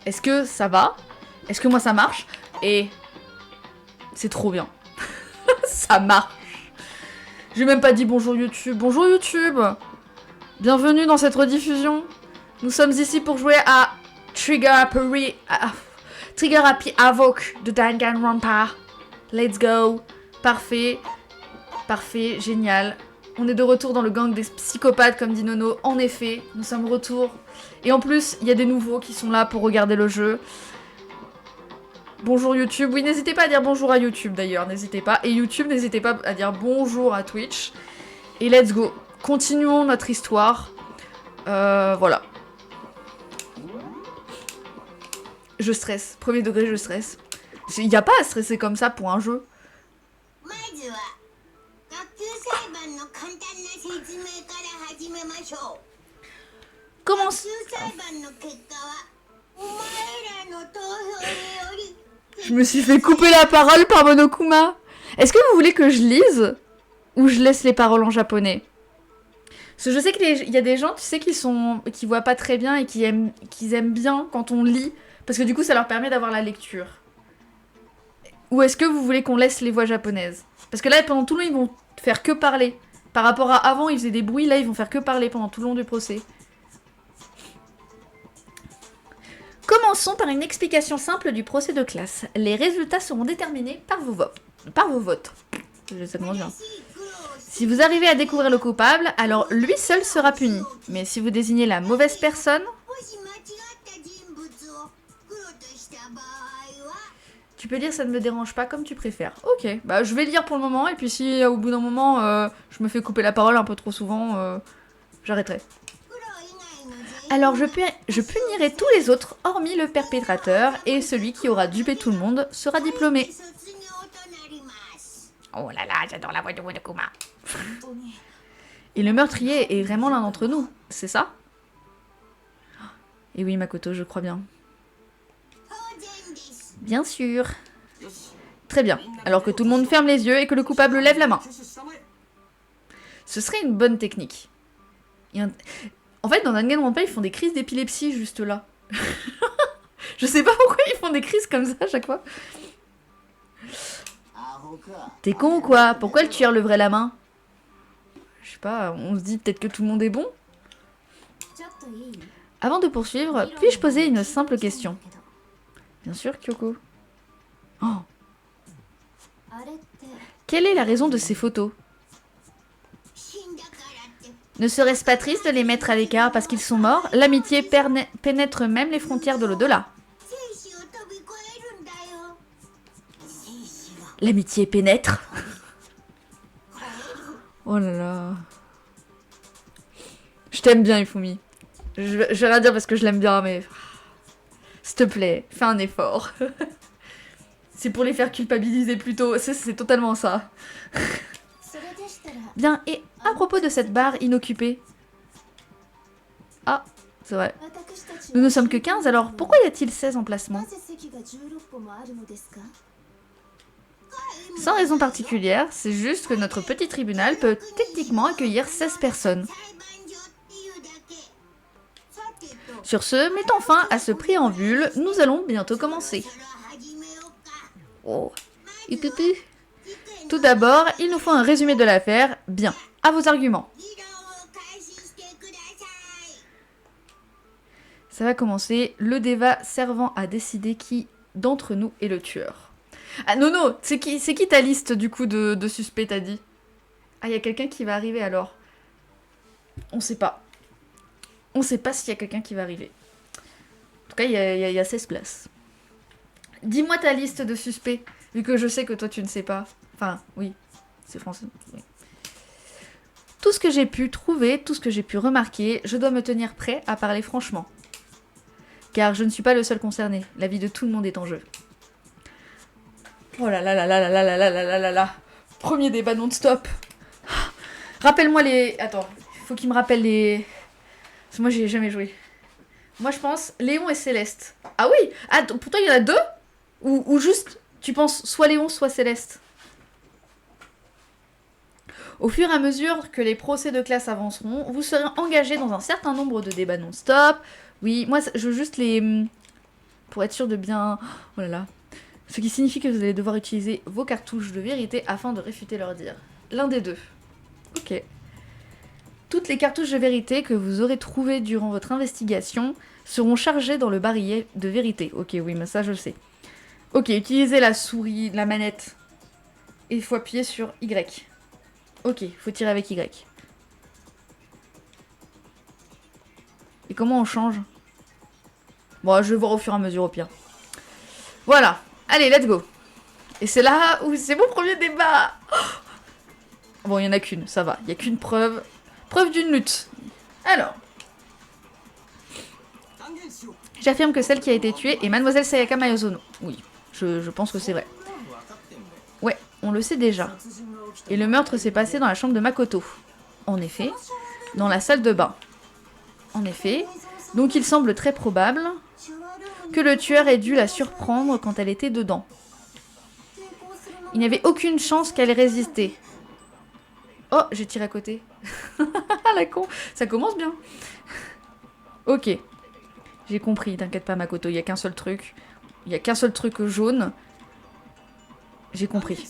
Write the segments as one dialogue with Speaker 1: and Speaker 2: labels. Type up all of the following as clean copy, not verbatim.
Speaker 1: Est-ce que ça va? Est-ce que moi ça marche? Et c'est trop bien. Ça marche. J'ai même pas dit bonjour YouTube. Bonjour YouTube. Bienvenue dans cette rediffusion. Nous sommes ici pour jouer à Trigger Happy Havoc de Danganronpa. Let's go. Parfait. Parfait, génial. On est de retour dans le gang des psychopathes, comme dit Nono. En effet, nous sommes de retour. Et en plus, il y a des nouveaux qui sont là pour regarder le jeu. Bonjour YouTube. Oui, n'hésitez pas à dire bonjour à YouTube d'ailleurs, n'hésitez pas. Et YouTube, n'hésitez pas à dire bonjour à Twitch. Et let's go. Continuons notre histoire. Voilà. Je stresse. Premier degré, je stresse. Il n'y a pas à stresser comme ça pour un jeu. Comment... Je me suis fait couper la parole par Monokuma. Est-ce que vous voulez que je lise ou je laisse les paroles en japonais? Parce que je sais qu'il y a des gens, tu sais, qui voient pas très bien et qui aiment bien quand on lit, parce que du coup ça leur permet d'avoir la lecture. Ou est-ce que vous voulez qu'on laisse les voix japonaises? Parce que là, pendant tout le long, ils vont faire que parler. Par rapport à avant, ils faisaient des bruits, là, ils vont faire que parler pendant tout le long du procès. Commençons par une explication simple du procès de classe. Les résultats seront déterminés par vos votes. Ça commence bien. Si vous arrivez à découvrir le coupable, alors lui seul sera puni. Mais si vous désignez la mauvaise personne... Tu peux lire ça ne me dérange pas comme tu préfères. Ok, bah je vais lire pour le moment, et puis si au bout d'un moment je me fais couper la parole un peu trop souvent, j'arrêterai. Alors je punirai tous les autres, hormis le perpétrateur, et celui qui aura dupé tout le monde sera diplômé. Oh là là, j'adore la voix de Monokuma. Et le meurtrier est vraiment l'un d'entre nous, c'est ça? Et oui, Makoto, je crois bien. Bien sûr. Très bien. Alors que tout le monde ferme les yeux et que le coupable lève la main. Ce serait une bonne technique. En fait, dans Danganronpa, ils font des crises d'épilepsie juste là. Je sais pas pourquoi ils font des crises comme ça à chaque fois. T'es con ou quoi? Pourquoi le tueur leverait la main? Je sais pas, on se dit peut-être que tout le monde est bon? Avant de poursuivre, puis-je poser une simple question? Bien sûr, Kyoko. Oh. Quelle est la raison de ces photos? Ne serait-ce pas triste de les mettre à l'écart parce qu'ils sont morts? L'amitié pénètre même les frontières de l'au-delà. L'amitié pénètre? Oh là là. Je t'aime bien, Ifumi. Je vais rien dire parce que je l'aime bien, mais... S'il te plaît, fais un effort. C'est pour les faire culpabiliser plutôt. C'est totalement ça. Bien, et à propos de cette barre inoccupée... Ah, c'est vrai. Nous ne sommes que 15, alors pourquoi y a-t-il 16 emplacements? Sans raison particulière, c'est juste que notre petit tribunal peut techniquement accueillir 16 personnes. Sur ce, mettant fin à ce préambule, nous allons bientôt commencer. Oh, ipipi. Tout d'abord, il nous faut un résumé de l'affaire. Bien, à vos arguments. Ça va commencer, le débat servant à décider qui d'entre nous est le tueur. Ah non, c'est qui ta liste du coup de suspects, t'as dit? Ah, il y a quelqu'un qui va arriver alors. On sait pas. On sait pas s'il y a quelqu'un qui va arriver. En tout cas, il y a 16 places. Dis-moi ta liste de suspects, vu que je sais que toi tu ne sais pas. Enfin, oui, c'est français. Oui. Tout ce que j'ai pu trouver, tout ce que j'ai pu remarquer, je dois me tenir prêt à parler franchement. Car je ne suis pas le seul concerné, la vie de tout le monde est en jeu. Oh là là là là là là là là là là là. Premier débat non-stop. Rappelle-moi les... Attends, il faut qu'il me rappelle les... Parce que moi j'ai jamais joué. Moi je pense Léon et Céleste. Ah oui. Ah, pour toi il y en a deux? Ou juste tu penses soit Léon soit Céleste? Au fur et à mesure que les procès de classe avanceront, vous serez engagé dans un certain nombre de débats non-stop. Oui, moi je veux juste les pour être sûr de bien... Oh là là. Ce qui signifie que vous allez devoir utiliser vos cartouches de vérité afin de réfuter leurs dires. L'un des deux. Ok. Toutes les cartouches de vérité que vous aurez trouvées durant votre investigation seront chargées dans le barillet de vérité. Ok, oui, mais ça je le sais. Ok, utilisez la souris, la manette. Et il faut appuyer sur Y. Ok, faut tirer avec Y. Et comment on change? Bon, je vais voir au fur et à mesure au pire. Voilà. Allez, let's go. Et c'est là où c'est mon premier débat. Oh, bon, il n'y en a qu'une, ça va. Il n'y a qu'une preuve. Preuve d'une lutte. Alors. J'affirme que celle qui a été tuée est Mademoiselle Sayaka Mayozono. Oui, je pense que c'est vrai. Ouais, on le sait déjà. Et le meurtre s'est passé dans la chambre de Makoto. En effet. Dans la salle de bain. En effet. Donc il semble très probable que le tueur ait dû la surprendre quand elle était dedans. Il n'y avait aucune chance qu'elle ait résisté. Oh, j'ai tiré à côté. La con. Ça commence bien. Ok. J'ai compris, t'inquiète pas Makoto, il n'y a qu'un seul truc. Il n'y a qu'un seul truc jaune. J'ai compris.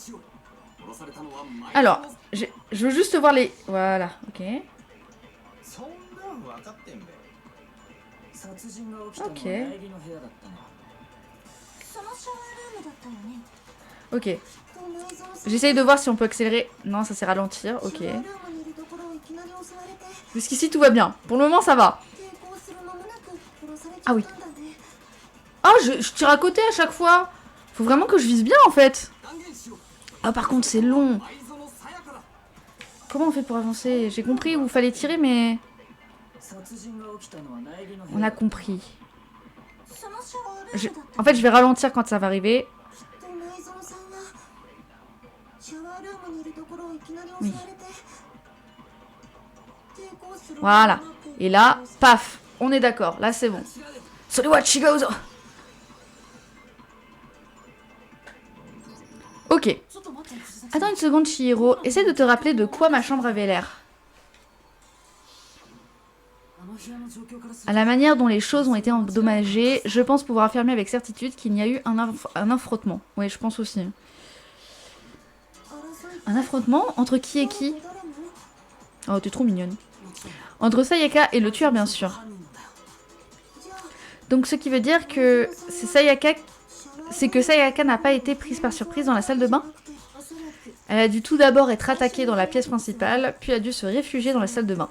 Speaker 1: Alors, je veux juste voir les... Voilà, ok. Ok. Ok. J'essaye de voir si on peut accélérer. Non, ça c'est ralentir, ok. Jusqu'ici tout va bien. Pour le moment ça va. Ah oui. Oh, je tire à côté à chaque fois. Faut vraiment que je vise bien en fait. Ah par contre c'est long. Comment on fait pour avancer? J'ai compris où il fallait tirer mais... On a compris. En fait je vais ralentir quand ça va arriver. Oui. Voilà. Et là, paf. On est d'accord. Là c'est bon. Ok. Attends une seconde, Chihiro. Essaie de te rappeler de quoi ma chambre avait l'air. À la manière dont les choses ont été endommagées, je pense pouvoir affirmer avec certitude qu'il y a eu un affrontement. Oui, je pense aussi. Un affrontement? Entre qui et qui? Oh, t'es trop mignonne. Entre Sayaka et le tueur, bien sûr. Donc, ce qui veut dire que c'est Sayaka... C'est que Sayaka n'a pas été prise par surprise dans la salle de bain? Elle a dû tout d'abord être attaquée dans la pièce principale, puis a dû se réfugier dans la salle de bain.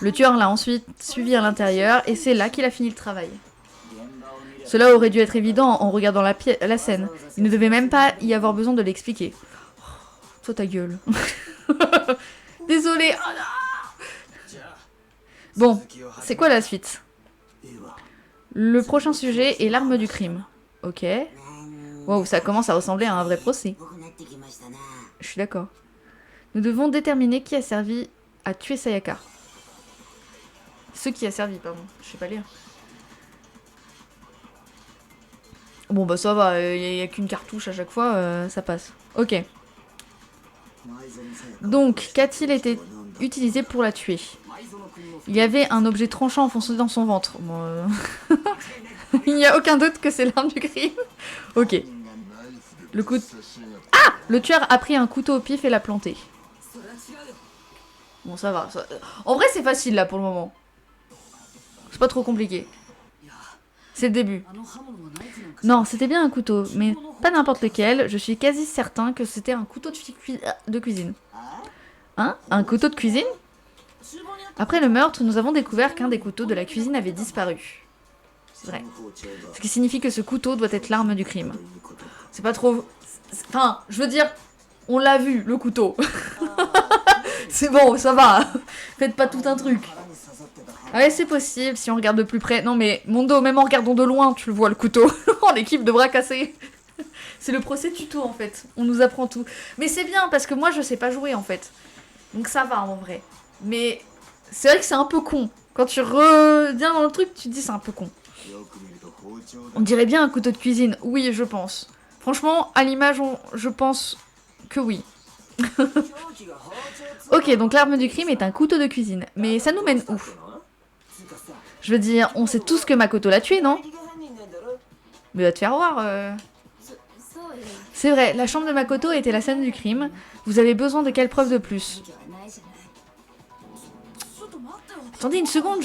Speaker 1: Le tueur l'a ensuite suivi à l'intérieur, et c'est là qu'il a fini le travail. Cela aurait dû être évident en regardant la scène. Il ne devait même pas y avoir besoin de l'expliquer. Oh, toi ta gueule. Désolée. Oh non. Bon, c'est quoi la suite? Le prochain sujet est l'arme du crime. Ok. Wow, ça commence à ressembler à un vrai procès. Je suis d'accord. Nous devons déterminer qui a servi à tuer Sayaka. Ce qui a servi, pardon. Je sais pas lire. Bon bah ça va, il n'y a qu'une cartouche à chaque fois, ça passe. Ok. Donc, qu'a-t-il été utilisé pour la tuer? Il y avait un objet tranchant enfoncé dans son ventre. Bon, il n'y a aucun doute que c'est l'arme du crime. Ok. Le coup... Ah! Le tueur a pris un couteau au pif et l'a planté. Bon, ça va. En vrai, c'est facile, là, pour le moment. C'est pas trop compliqué. C'est le début. Non, c'était bien un couteau, mais pas n'importe lequel. Je suis quasi certain que c'était un couteau de cuisine. Hein? Un couteau de cuisine? Après le meurtre, nous avons découvert qu'un des couteaux de la cuisine avait disparu. C'est vrai. Ce qui signifie que ce couteau doit être l'arme du crime. C'est pas trop... Enfin, je veux dire, on l'a vu, le couteau. C'est bon, ça va. Faites pas tout un truc. Ah ouais, c'est possible, si on regarde de plus près. Non mais, Mondo, même en regardant de loin, tu le vois, le couteau. En équipe de bras cassés. C'est le procès tuto, en fait. On nous apprend tout. Mais c'est bien, parce que moi, je sais pas jouer, en fait. Donc ça va, en vrai. Mais c'est vrai que c'est un peu con. Quand tu reviens dans le truc, tu te dis c'est un peu con. On dirait bien un couteau de cuisine. Oui, je pense. Franchement, à l'image, je pense que oui. Ok, donc l'arme du crime est un couteau de cuisine. Mais ça nous mène où? Je veux dire, on sait tous que Makoto l'a tué, non? Mais va te faire voir. C'est vrai, la chambre de Makoto était la scène du crime. Vous avez besoin de quelle preuve de plus? Attendez une seconde,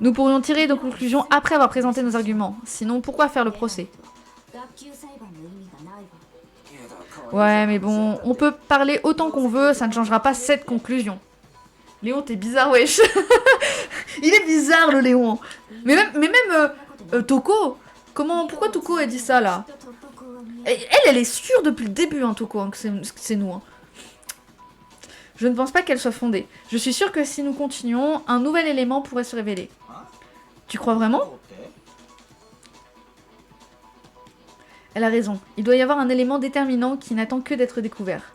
Speaker 1: Nous pourrions tirer nos conclusions après avoir présenté nos arguments. Sinon, pourquoi faire le procès? Ouais, mais bon, on peut parler autant qu'on veut, ça ne changera pas cette conclusion. Léon, t'es bizarre, wesh. Il est bizarre, le Léon. Mais même Toko. Pourquoi Toko a dit ça, là? Elle est sûre depuis le début, hein, Toko, hein, que c'est nous. Hein. Je ne pense pas qu'elle soit fondée. Je suis sûre que si nous continuons, un nouvel élément pourrait se révéler. Tu crois vraiment? Elle a raison. Il doit y avoir un élément déterminant qui n'attend que d'être découvert.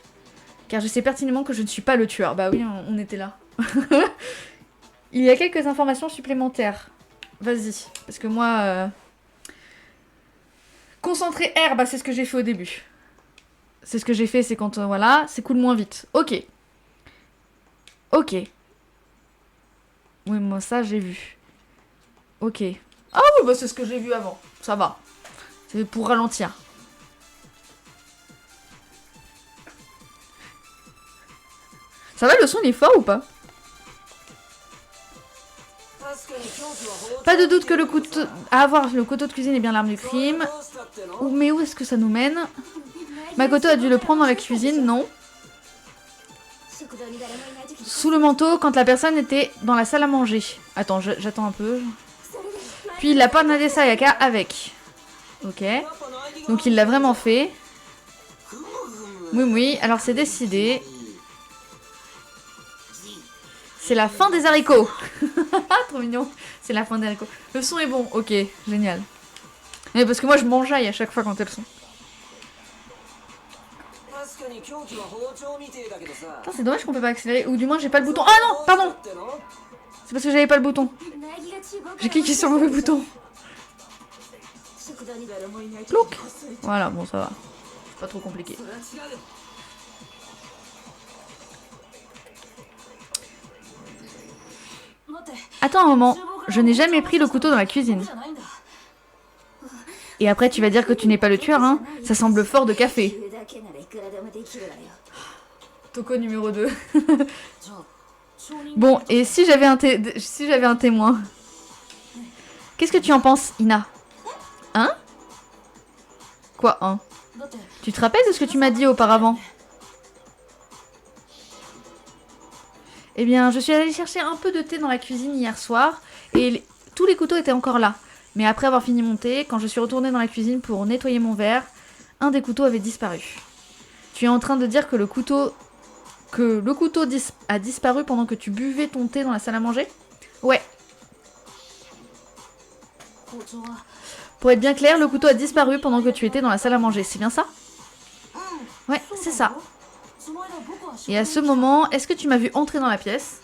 Speaker 1: Car je sais pertinemment que je ne suis pas le tueur. Bah oui, on était là. Il y a quelques informations supplémentaires. Vas-y. Parce que moi... Concentrer R, bah c'est ce que j'ai fait au début. C'est ce que j'ai fait, c'est quand... voilà, c'est coule moins vite. Ok. Ok. Oui, moi ça, j'ai vu. Ok. Ah oui, bah c'est ce que j'ai vu avant. Ça va. C'est pour ralentir. Ça va, le son il est fort ou pas? Pas de doute que le couteau... le couteau de cuisine est bien l'arme du crime. Mais où est-ce que ça nous mène? Makoto a dû le prendre dans la cuisine, non? Sous le manteau, quand la personne était dans la salle à manger. Attends, j'attends un peu. Puis il l'a poignardé Sayaka avec. Ok. Donc il l'a vraiment fait. Oui, oui, alors c'est décidé. C'est la fin des haricots. Trop mignon. C'est la fin des haricots. Le son est bon. Ok, génial. Mais parce que moi je m'enjaille à chaque fois quand elles sont. C'est dommage qu'on peut pas accélérer. Ou du moins j'ai pas le bouton. Ah non, pardon. C'est parce que j'avais pas le bouton. J'ai cliqué sur le mauvais bouton. Plouc. Voilà, bon ça va. C'est pas trop compliqué. Attends un moment, je n'ai jamais pris le couteau dans la cuisine. Et après tu vas dire que tu n'es pas le tueur, hein? Ça semble fort de café. Toko numéro 2. Bon, et si j'avais un témoin? Qu'est-ce que tu en penses, Ina? Hein? Quoi, hein? Tu te rappelles de ce que tu m'as dit auparavant? Eh bien, je suis allée chercher un peu de thé dans la cuisine hier soir, et tous les couteaux étaient encore là. Mais après avoir fini mon thé, quand je suis retournée dans la cuisine pour nettoyer mon verre, un des couteaux avait disparu. Tu es en train de dire que le couteau a disparu pendant que tu buvais ton thé dans la salle à manger? Ouais. Pour être bien clair, le couteau a disparu pendant que tu étais dans la salle à manger, c'est bien ça? Ouais, c'est ça. Et à ce moment, est-ce que tu m'as vu entrer dans la pièce?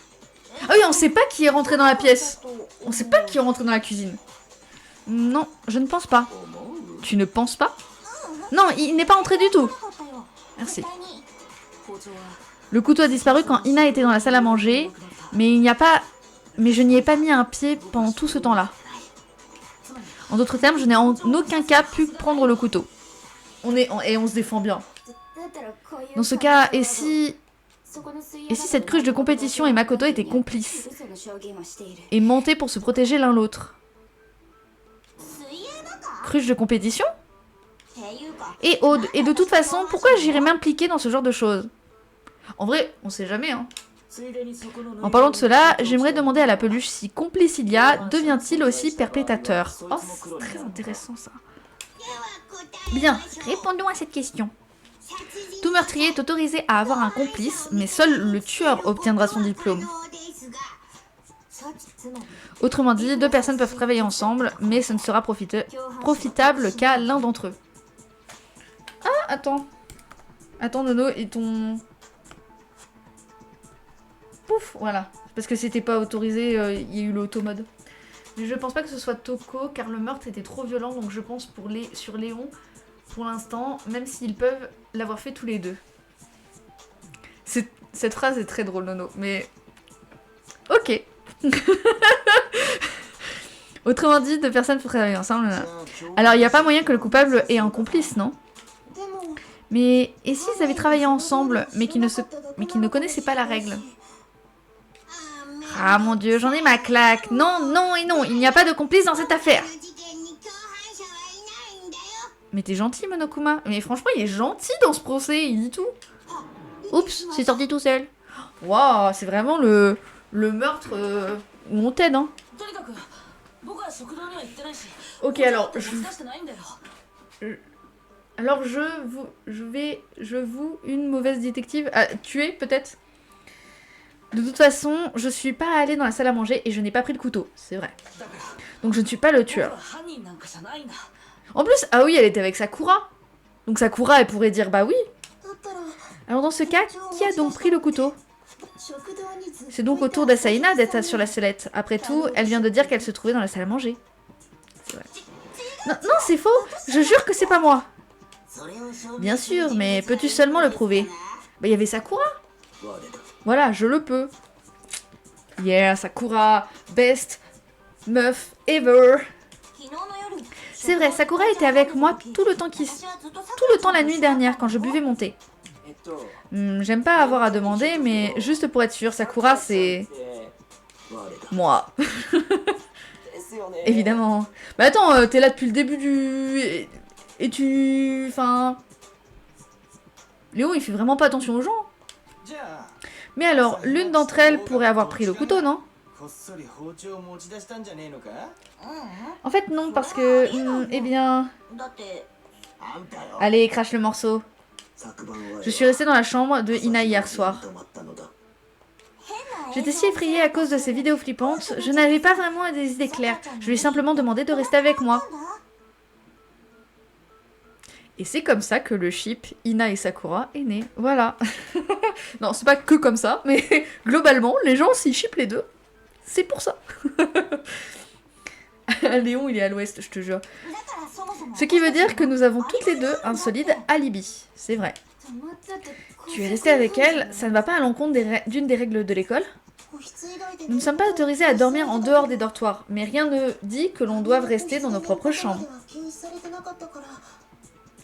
Speaker 1: Ah oui, on sait pas qui est rentré dans la pièce. On sait pas qui est rentré dans la cuisine. Non, je ne pense pas. Tu ne penses pas? Non, il n'est pas entré du tout. Merci. Le couteau a disparu quand Ina était dans la salle à manger, mais je n'y ai pas mis un pied pendant tout ce temps-là. En d'autres termes, je n'ai en aucun cas pu prendre le couteau. On se défend bien. Dans ce cas, et si cette cruche de compétition et Makoto étaient complices et mentaient pour se protéger l'un l'autre? Cruche de compétition? Et de toute façon, pourquoi j'irais m'impliquer dans ce genre de choses? En vrai, on sait jamais, hein. En parlant de cela, j'aimerais demander à la peluche si complice il y a, devient-il aussi perpétrateur? Oh, c'est très intéressant ça. Bien, répondons à cette question. Tout meurtrier est autorisé à avoir un complice, mais seul le tueur obtiendra son diplôme. Autrement dit, deux personnes peuvent travailler ensemble, mais ce ne sera profitable qu'à l'un d'entre eux. Ah, attends. Attends, Nono, et ton... Pouf, voilà. Parce que c'était pas autorisé, il y a eu l'automode. Mais je pense pas que ce soit Toko, car le meurtre était trop violent, donc je pense sur Léon, pour l'instant, même s'ils peuvent l'avoir fait tous les deux. Cette phrase est très drôle, Nono, mais... Ok. Autrement dit, deux personnes pour travailler ensemble. Alors, il n'y a pas moyen que le coupable ait un complice, non? Mais et s'ils avaient travaillé ensemble, mais qu'ils ne connaissaient pas la règle? Ah mon dieu, j'en ai ma claque. Non, non et non, il n'y a pas de complice dans cette affaire. Mais t'es gentil, Monokuma. Mais franchement, il est gentil dans ce procès, il dit tout. Oups, c'est sorti tout seul. Waouh, c'est vraiment le meurtre où on t'aide, hein. Ok, alors, je vous une mauvaise détective à tuer, peut-être. De toute façon, je suis pas allée dans la salle à manger et je n'ai pas pris le couteau, c'est vrai. Donc je ne suis pas le tueur. En plus, ah oui, elle était avec Sakura. Donc Sakura, elle pourrait dire bah oui. Alors dans ce cas, qui a donc pris le couteau? C'est donc au tour d'Asaina d'être sur la sellette. Après tout, elle vient de dire qu'elle se trouvait dans la salle à manger. C'est vrai. Non, non, c'est faux. Je jure que c'est pas moi. Bien sûr, mais peux-tu seulement le prouver? Bah, il y avait Sakura. Voilà, je le peux. Yeah, Sakura, best meuf ever. C'est vrai, Sakura était avec moi tout le temps la nuit dernière quand je buvais mon thé. J'aime pas avoir à demander, mais juste pour être sûr, Sakura, c'est... moi. Évidemment. Bah attends, t'es là depuis le début du... Et tu... Enfin... Léon, il fait vraiment pas attention aux gens. Mais alors, l'une d'entre elles pourrait avoir pris le couteau, non? En fait, non, parce que... eh bien... Allez, crache le morceau. Je suis restée dans la chambre de Ina hier soir. J'étais si effrayée à cause de ces vidéos flippantes, je n'avais pas vraiment des idées claires. Je lui ai simplement demandé de rester avec moi. Et c'est comme ça que le ship Ina et Sakura est né. Voilà. Non, c'est pas que comme ça, mais globalement, les gens s'y shippent les deux. C'est pour ça. Léon, il est à l'ouest, je te jure. Ce qui veut dire que nous avons toutes les deux un solide alibi. C'est vrai. Tu es restée avec elle, ça ne va pas à l'encontre d'une des règles de l'école? Nous ne sommes pas autorisés à dormir en dehors des dortoirs, mais rien ne dit que l'on doive rester dans nos propres chambres.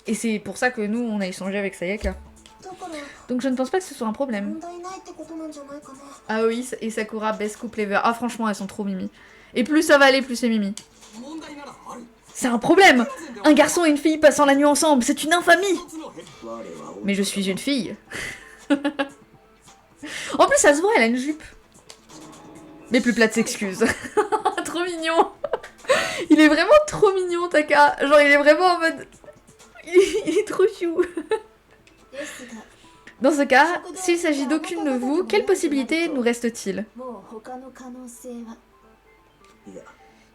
Speaker 1: Et c'est pour ça que nous, on a échangé avec Sayaka. Donc je ne pense pas que ce soit un problème. Ah oui, et Sakura, best couple ever. Ah franchement, elles sont trop mimi. Et plus ça va aller, plus c'est mimi. C'est un problème! Un garçon et une fille passant la nuit ensemble, c'est une infamie! Mais je suis une fille. En plus, ça se voit, elle a une jupe. Mais plus plate s'excuse. Trop mignon. Il est vraiment trop mignon, Taka. Genre, il est vraiment en mode... Il est trop chou. Dans ce cas, s'il s'agit d'aucune de vous, quelle possibilité nous reste-t-il?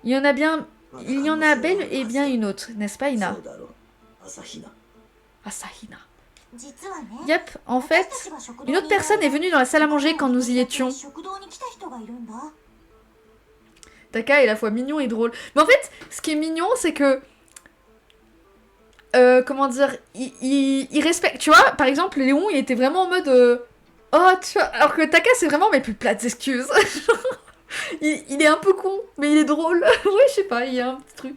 Speaker 1: Il y en a bel et bien une autre, n'est-ce pas, Ina? Asahina. Yep, en fait, une autre personne est venue dans la salle à manger quand nous y étions. Taka est à la fois mignon et drôle. Mais en fait, ce qui est mignon, c'est que... comment dire, il respecte, tu vois, par exemple, Léon, il était vraiment en mode, oh, tu vois, alors que Taka, c'est vraiment mes plus plates excuses. il est un peu con, mais il est drôle. Ouais, je sais pas, il y a un petit truc.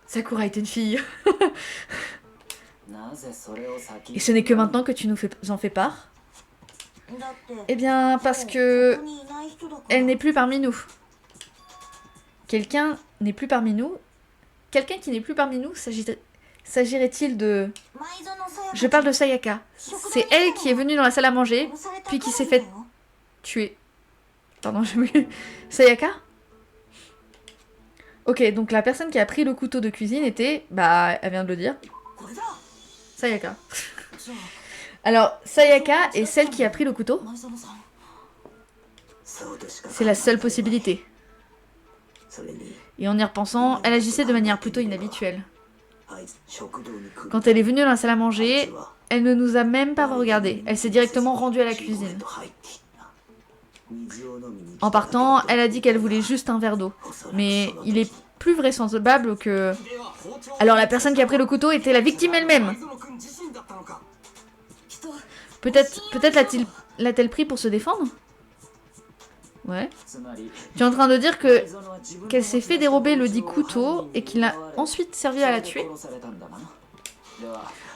Speaker 1: Sakura est une fille. Et ce n'est que maintenant que tu nous en fais part? Eh bien, parce que... elle n'est plus parmi nous. Quelqu'un n'est plus parmi nous. Quelqu'un qui n'est plus parmi nous, s'agirait-il de... Je parle de Sayaka. C'est elle qui est venue dans la salle à manger, puis qui s'est fait tuer. Pardon, j'ai oublié. Sayaka? Ok, donc la personne qui a pris le couteau de cuisine était... Bah, elle vient de le dire. Sayaka. Alors, Sayaka est celle qui a pris le couteau? C'est la seule possibilité. Et en y repensant, elle agissait de manière plutôt inhabituelle. Quand elle est venue dans la salle à manger, elle ne nous a même pas regardé. Elle s'est directement rendue à la cuisine. En partant, elle a dit qu'elle voulait juste un verre d'eau. Mais il est plus vraisemblable que... Alors la personne qui a pris le couteau était la victime elle-même. Peut-être l'a-t-elle pris pour se défendre? Ouais. Tu es en train de dire que qu'elle s'est fait dérober le dit couteau et qu'il a ensuite servi à la tuer?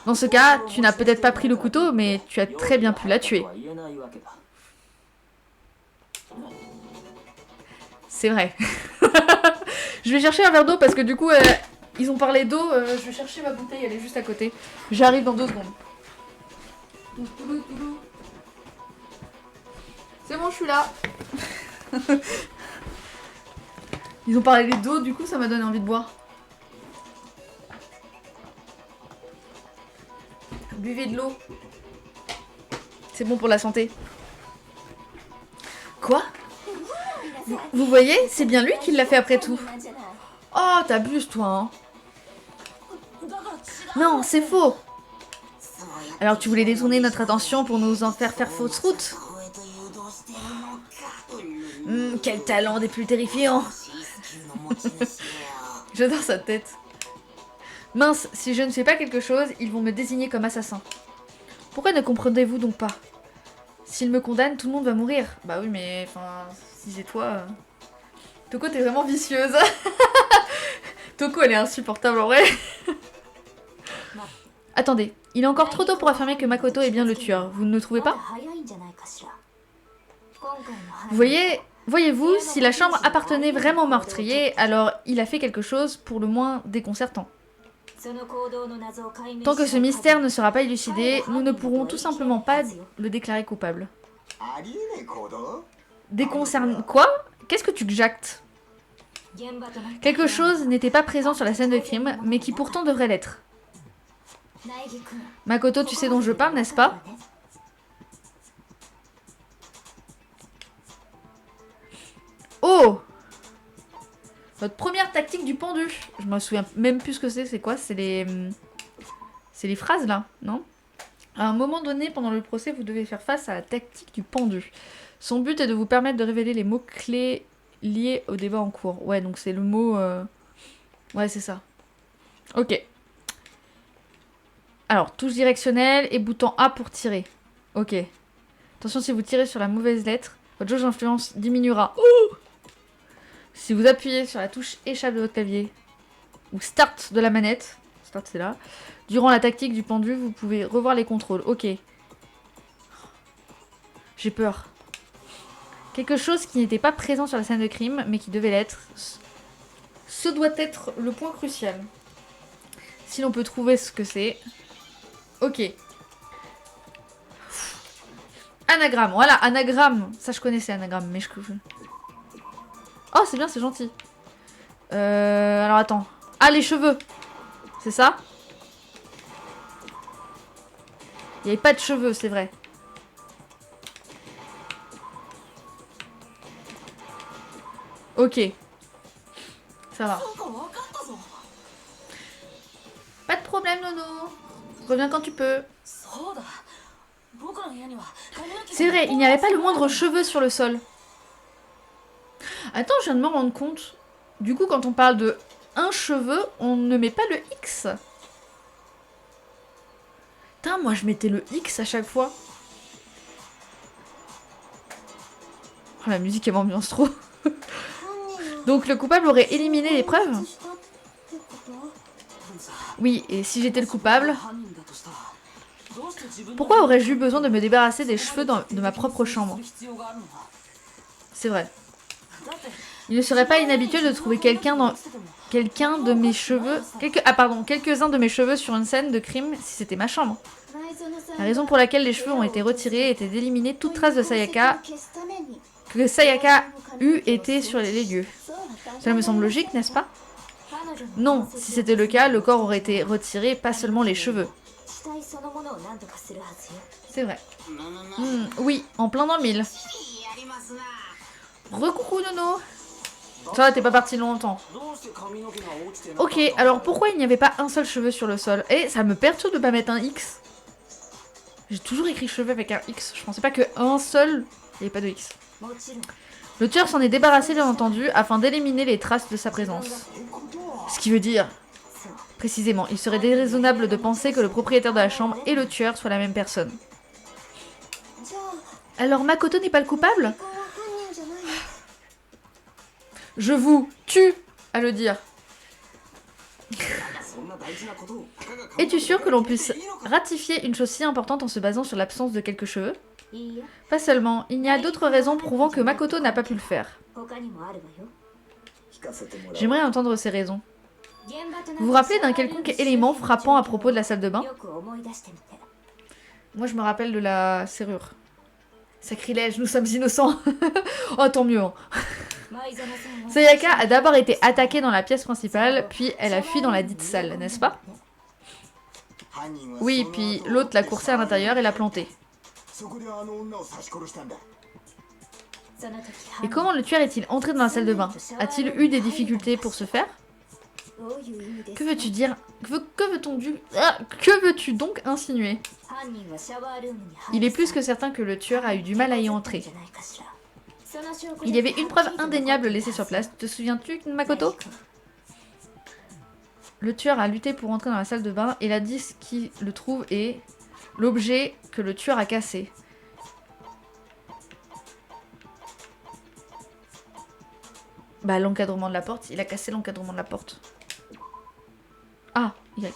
Speaker 1: Dans ce cas, tu n'as peut-être pas pris le couteau, mais tu as très bien pu la tuer. C'est vrai. Je vais chercher un verre d'eau parce que du coup, ils ont parlé d'eau. Je vais chercher ma bouteille, elle est juste à côté. J'arrive dans 2 secondes. C'est bon, je suis là. Ils ont parlé d'eau, du coup, ça m'a donné envie de boire. Buvez de l'eau. C'est bon pour la santé. Quoi? Vous voyez, c'est bien lui qui l'a fait après tout. Oh, t'abuses, toi, hein. Non, c'est faux. Alors tu voulais détourner notre attention pour nous en faire fausse route? Quel talent des plus terrifiants. J'adore sa tête. Mince, si je ne fais pas quelque chose, ils vont me désigner comme assassin. Pourquoi ne comprenez-vous donc pas? S'ils me condamnent, tout le monde va mourir. Bah oui, mais enfin, si c'est toi... Toko, t'es vraiment vicieuse. Toko, elle est insupportable en vrai. Attendez, il est encore trop tôt pour affirmer que Makoto est bien le tueur. Vous ne le trouvez pas? Voyez-vous, si la chambre appartenait vraiment au meurtrier, alors il a fait quelque chose pour le moins déconcertant. Tant que ce mystère ne sera pas élucidé, nous ne pourrons tout simplement pas le déclarer coupable. Quoi? Qu'est-ce que tu jactes? Quelque chose n'était pas présent sur la scène de crime, mais qui pourtant devrait l'être. Makoto, tu sais dont je parle, n'est-ce pas? Oh! Votre première tactique du pendu. Je me souviens même plus ce que c'est quoi? C'est les phrases là, non? À un moment donné, pendant le procès, vous devez faire face à la tactique du pendu. Son but est de vous permettre de révéler les mots-clés liés au débat en cours. Ouais, donc c'est le mot... Ouais, c'est ça. Ok. Alors, touche directionnelle et bouton A pour tirer. Ok. Attention, si vous tirez sur la mauvaise lettre, votre jauge d'influence diminuera. Ouh! Si vous appuyez sur la touche échappe de votre clavier, ou start de la manette, start c'est là, durant la tactique du pendu, vous pouvez revoir les contrôles. Ok. J'ai peur. Quelque chose qui n'était pas présent sur la scène de crime, mais qui devait l'être. Ce doit être le point crucial. Si l'on peut trouver ce que c'est. Ok. Anagramme, voilà, anagramme. Ça, je connaissais, anagramme, mais je... Oh, c'est bien, c'est gentil. Alors, attends. Ah, les cheveux. C'est ça? Il n'y avait pas de cheveux, c'est vrai. Ok. Ça va. Pas de problème, Nono. Reviens quand tu peux. C'est vrai, il n'y avait pas le moindre cheveu sur le sol. Attends, je viens de me rendre compte. Du coup, quand on parle de un cheveu, on ne met pas le X. Putain, moi je mettais le X à chaque fois. Oh, la musique, elle m'ambiance trop. Donc le coupable aurait éliminé les preuves? Oui, et si j'étais le coupable, pourquoi aurais-je eu besoin de me débarrasser des cheveux de ma propre chambre? C'est vrai. Il ne serait pas inhabituel de trouver quelques-uns de mes cheveux sur une scène de crime si c'était ma chambre. La raison pour laquelle les cheveux ont été retirés était d'éliminer toute trace de Sayaka que Sayaka eût été sur les lieux. Cela me semble logique, n'est-ce pas? Non, si c'était le cas, le corps aurait été retiré, pas seulement les cheveux. C'est vrai. Oui, en plein dans le mille. Recoucou Nono. Ça va, t'es pas parti longtemps. Ok, alors pourquoi il n'y avait pas un seul cheveu sur le sol? Et ça me perturbe de pas mettre un X. J'ai toujours écrit cheveux avec un X. Je pensais pas qu'un seul, il n'y avait pas de X. Le tueur s'en est débarrassé bien entendu afin d'éliminer les traces de sa présence. Ce qui veut dire... Précisément, il serait déraisonnable de penser que le propriétaire de la chambre et le tueur soient la même personne. Alors Makoto n'est pas le coupable? Je vous tue à le dire. Es-tu sûr que l'on puisse ratifier une chose si importante en se basant sur l'absence de quelques cheveux? Pas seulement, il y a d'autres raisons prouvant que Makoto n'a pas pu le faire. J'aimerais entendre ces raisons. Vous vous rappelez d'un quelconque élément frappant à propos de la salle de bain? Moi je me rappelle de la serrure. Sacrilège, nous sommes innocents. Oh tant mieux. Hein. Sayaka a d'abord été attaquée dans la pièce principale, puis elle a fui dans la dite salle, n'est-ce pas? Oui, puis l'autre l'a coursée à l'intérieur et l'a plantée. Et comment le tueur est-il entré dans la salle de bain? A-t-il eu des difficultés pour ce faire? Que veux-tu dire? Que veux-tu donc insinuer? Il est plus que certain que le tueur a eu du mal à y entrer. Il y avait une preuve indéniable laissée sur place. Te souviens-tu, Makoto? Le tueur a lutté pour entrer dans la salle de bain et l'indice qui le trouve est l'objet que le tueur a cassé. Bah, l'encadrement de la porte. Il a cassé l'encadrement de la porte. Ah, Y.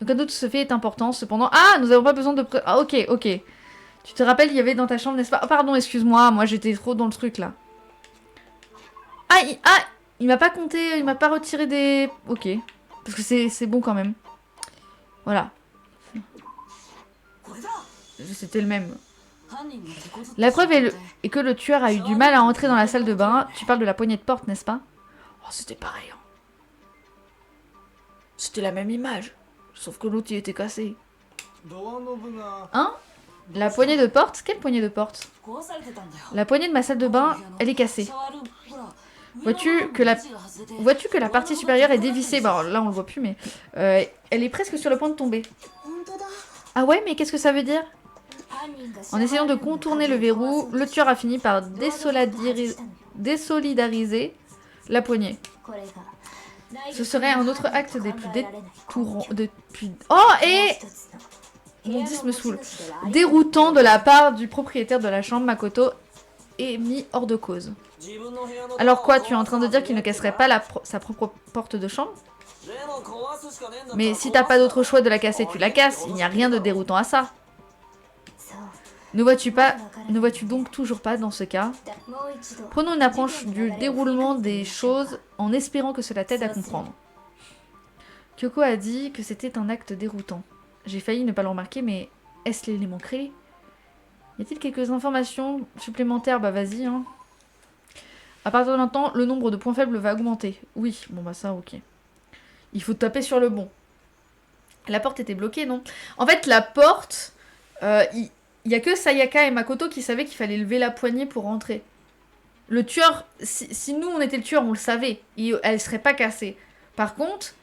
Speaker 1: Aucun doute ce fait est important, cependant... Ah, nous n'avons pas besoin de... Ah, ok. Tu te rappelles, il y avait dans ta chambre, n'est-ce pas? Oh, pardon, excuse-moi, moi j'étais trop dans le truc, là. Il m'a pas compté, il m'a pas retiré des... Ok. Parce que c'est bon quand même. Voilà. C'était le même. La preuve est que le tueur a eu du mal à entrer dans la salle de bain. Tu parles de la poignée de porte, n'est-ce pas? Oh, c'était pareil. Hein. C'était la même image. Sauf que l'autre, il était cassé. Hein? La poignée de porte? Quelle poignée de porte? La poignée de ma salle de bain, elle est cassée. Vois-tu que la partie supérieure est dévissée? Bon, là, on le voit plus, mais... elle est presque sur le point de tomber. Ah ouais, mais qu'est-ce que ça veut dire? En essayant de contourner le verrou, le tueur a fini par désolidariser la poignée. Ce serait un autre acte des plus détourants... Oh, et... Mon 10 me saoule. Déroutant de la part du propriétaire de la chambre, Makoto est mis hors de cause. Alors quoi, tu es en train de dire qu'il ne casserait pas sa propre porte de chambre? Mais si t'as pas d'autre choix de la casser, tu la casses. Il n'y a rien de déroutant à ça. Ne vois-tu donc toujours pas dans ce cas? Prenons une approche du déroulement des choses en espérant que cela t'aide à comprendre. Kyoko a dit que c'était un acte déroutant. J'ai failli ne pas le remarquer, mais est-ce l'élément clé? Y a-t-il quelques informations supplémentaires? Bah vas-y, hein. À partir de maintenant, le nombre de points faibles va augmenter. Oui, bon bah ça, ok. Il faut taper sur le bon. La porte était bloquée, non? En fait, la porte... Il y a que Sayaka et Makoto qui savaient qu'il fallait lever la poignée pour rentrer. Le tueur, si nous on était le tueur, on le savait. Elle serait pas cassée. Par contre,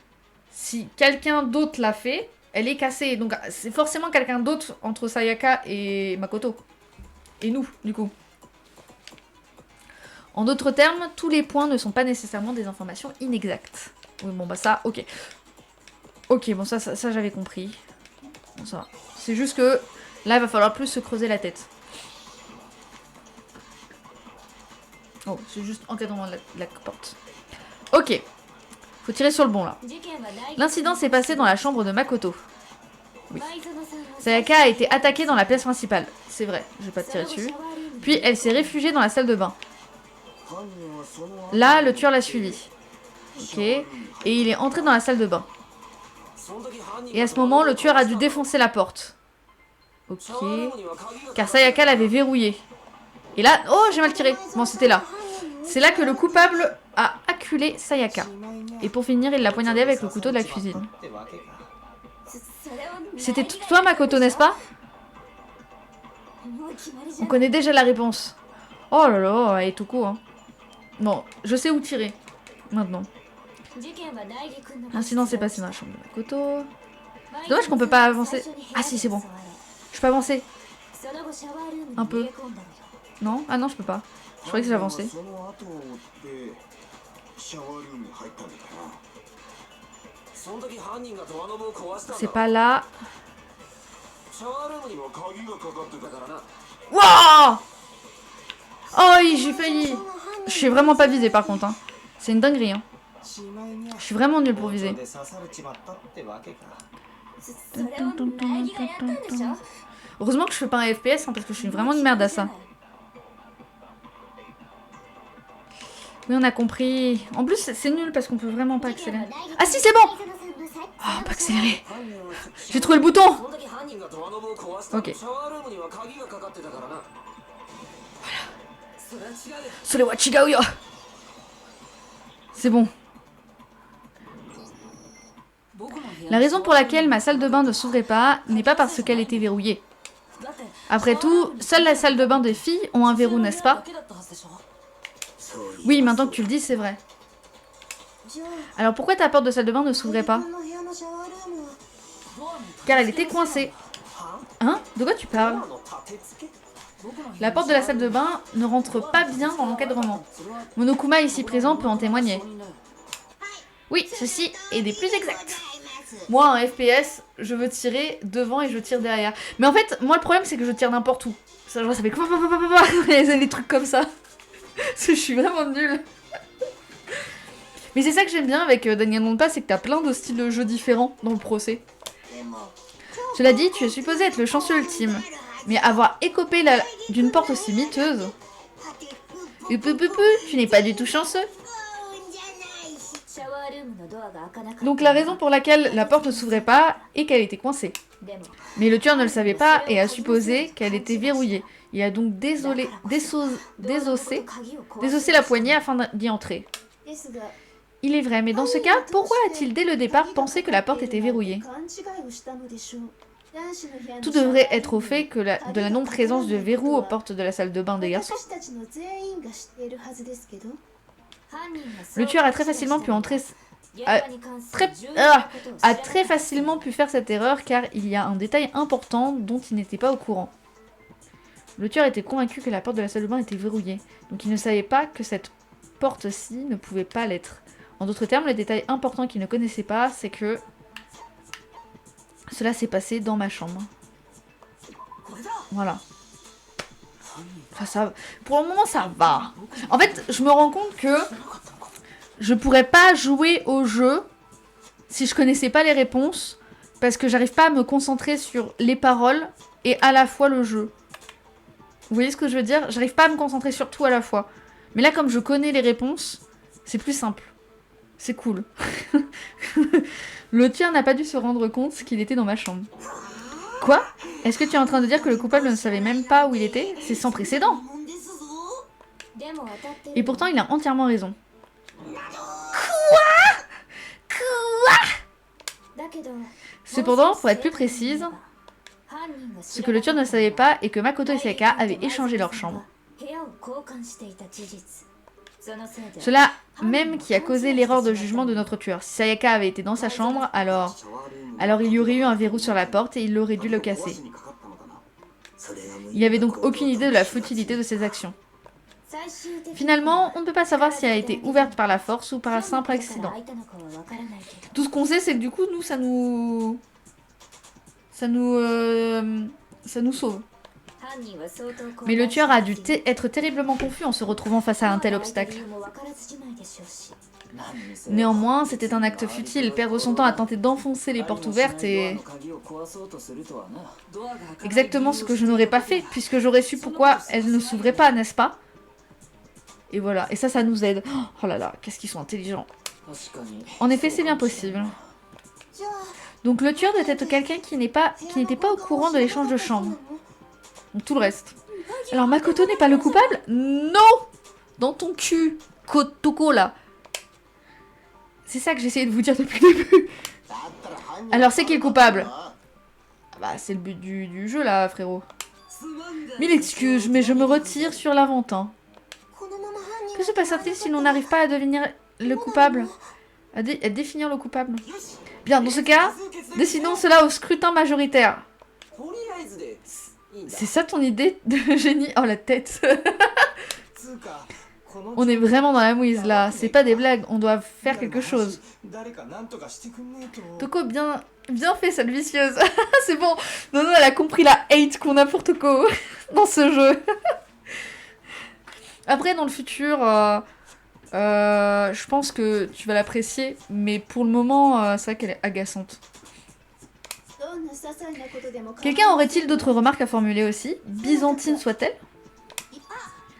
Speaker 1: si quelqu'un d'autre l'a fait, elle est cassée. Donc c'est forcément quelqu'un d'autre entre Sayaka et Makoto. Et nous, du coup. En d'autres termes, tous les points ne sont pas nécessairement des informations inexactes. Oui, bon bah ça, ok. Ok, bon ça j'avais compris. Bon ça va. C'est juste que... Là, il va falloir plus se creuser la tête. Oh, c'est juste encadrement de la porte. Ok. Faut tirer sur le bon, là. L'incident s'est passé dans la chambre de Makoto. Oui. Sayaka a été attaquée dans la pièce principale. C'est vrai, je vais pas tirer dessus. Puis, elle s'est réfugiée dans la salle de bain. Là, le tueur l'a suivie. Ok. Et il est entré dans la salle de bain. Et à ce moment, le tueur a dû défoncer la porte. Ok. Car Sayaka l'avait verrouillé. Et là... Oh, j'ai mal tiré. Bon, c'était là. C'est là que le coupable a acculé Sayaka. Et pour finir, il l'a poignardé avec le couteau de la cuisine. C'était toi, Makoto, n'est-ce pas? On connaît déjà la réponse. Oh là là, elle est tout court. Hein. Bon, je sais où tirer. Maintenant. L'incident s'est passé dans la chambre de Makoto. C'est dommage qu'on peut pas avancer. Ah si, c'est bon. Je peux avancer. Un peu. Non? Ah non, je peux pas. Je croyais que j'avançais. C'est pas là. Wouah! Oh, j'ai failli. Je suis vraiment pas visée par contre. Hein. C'est une dinguerie. Hein. Je suis vraiment nulle pour viser. Heureusement que je fais pas un FPS hein, parce que je suis vraiment une merde à ça. Oui, on a compris. En plus, c'est nul parce qu'on peut vraiment pas accélérer. Ah si, c'est bon. Ah, pas accélérer. J'ai trouvé le bouton. Ok. Voilà. C'est bon. La raison pour laquelle ma salle de bain ne s'ouvrait pas n'est pas parce qu'elle était verrouillée. Après tout, seule la salle de bain des filles ont un verrou, n'est-ce pas? Oui, maintenant que tu le dis, c'est vrai. Alors pourquoi ta porte de salle de bain ne s'ouvrait pas? Car elle était coincée. Hein? De quoi tu parles? La porte de la salle de bain ne rentre pas bien dans l'encadrement. Monokuma ici présent peut en témoigner. Oui, ceci est des plus exacts. Moi, en FPS, je veux tirer devant et je tire derrière. Mais en fait, moi, le problème, c'est que je tire n'importe où. Ça fait des trucs comme ça. Je suis vraiment nulle. Mais c'est ça que j'aime bien avec Danganronpa, c'est que t'as plein de styles de jeux différents dans le procès. Cela dit, tu es supposé être le chanceux ultime. Mais avoir écopé d'une porte aussi miteuse... Tu n'es pas du tout chanceux. Donc la raison pour laquelle la porte ne s'ouvrait pas est qu'elle était coincée. Mais le tueur ne le savait pas et a supposé qu'elle était verrouillée. Il a donc désossé la poignée afin d'y entrer. Il est vrai, mais dans ce cas, pourquoi a-t-il dès le départ pensé que la porte était verrouillée? Tout devrait être au fait que de la non-présence de verrou aux portes de la salle de bain des garçons. Le tueur a très facilement pu entrer... a très facilement pu faire cette erreur car il y a un détail important dont il n'était pas au courant. Le tueur était convaincu que la porte de la salle de bain était verrouillée, donc il ne savait pas que cette porte-ci ne pouvait pas l'être. En d'autres termes, le détail important qu'il ne connaissait pas, c'est que cela s'est passé dans ma chambre. Voilà. Enfin, ça, pour le moment, ça va. En fait, je me rends compte que je pourrais pas jouer au jeu si je connaissais pas les réponses, parce que j'arrive pas à me concentrer sur les paroles et à la fois le jeu. Vous voyez ce que je veux dire? J'arrive pas à me concentrer sur tout à la fois. Mais là, comme je connais les réponses, c'est plus simple. C'est cool. Le tueur n'a pas dû se rendre compte qu'il était dans ma chambre. Quoi? Est-ce que tu es en train de dire que le coupable ne savait même pas où il était? C'est sans précédent. Et pourtant, il a entièrement raison. Quoi? Cependant, pour être plus précise, ce que le tueur ne savait pas est que Makoto et Sayaka avaient échangé leur chambre. Cela même qui a causé l'erreur de jugement de notre tueur. Si Sayaka avait été dans sa chambre, alors il y aurait eu un verrou sur la porte et il aurait dû le casser. Il n'avait donc aucune idée de la futilité de ses actions. Finalement, on ne peut pas savoir si elle a été ouverte par la force ou par un simple accident. Tout ce qu'on sait, c'est que du coup, nous, ça nous sauve. Mais le tueur a dû être terriblement confus en se retrouvant face à un tel obstacle. Néanmoins, c'était un acte futile, perdre son temps à tenter d'enfoncer les portes ouvertes et... Exactement ce que je n'aurais pas fait, puisque j'aurais su pourquoi elles ne s'ouvraient pas, n'est-ce pas? Et voilà, et ça nous aide. Oh là là, qu'est-ce qu'ils sont intelligents. En effet, c'est bien possible. Donc le tueur doit être quelqu'un qui n'était pas au courant de l'échange de chambres. Donc tout le reste. Alors Makoto n'est pas le coupable? Non! Dans ton cul, Kotoko là. C'est ça que j'essayais de vous dire depuis le début. Alors c'est qui le coupable? Bah c'est le but du jeu là, frérot. Mille excuses, mais je me retire sur l'inventant. Que se passe-t-il si l'on n'arrive pas à devenir le coupable? À définir le coupable? Bien, dans ce cas, décidons cela au scrutin majoritaire. C'est ça ton idée de génie? Oh la tête. On est vraiment dans la mouise là, c'est pas des blagues, on doit faire quelque chose. Toko, bien fait cette vicieuse. C'est bon, Nono elle a compris la hate qu'on a pour Toko dans ce jeu. Après, dans le futur, je pense que tu vas l'apprécier, mais pour le moment, c'est vrai qu'elle est agaçante. Quelqu'un aurait-il d'autres remarques à formuler aussi, byzantine soit-elle?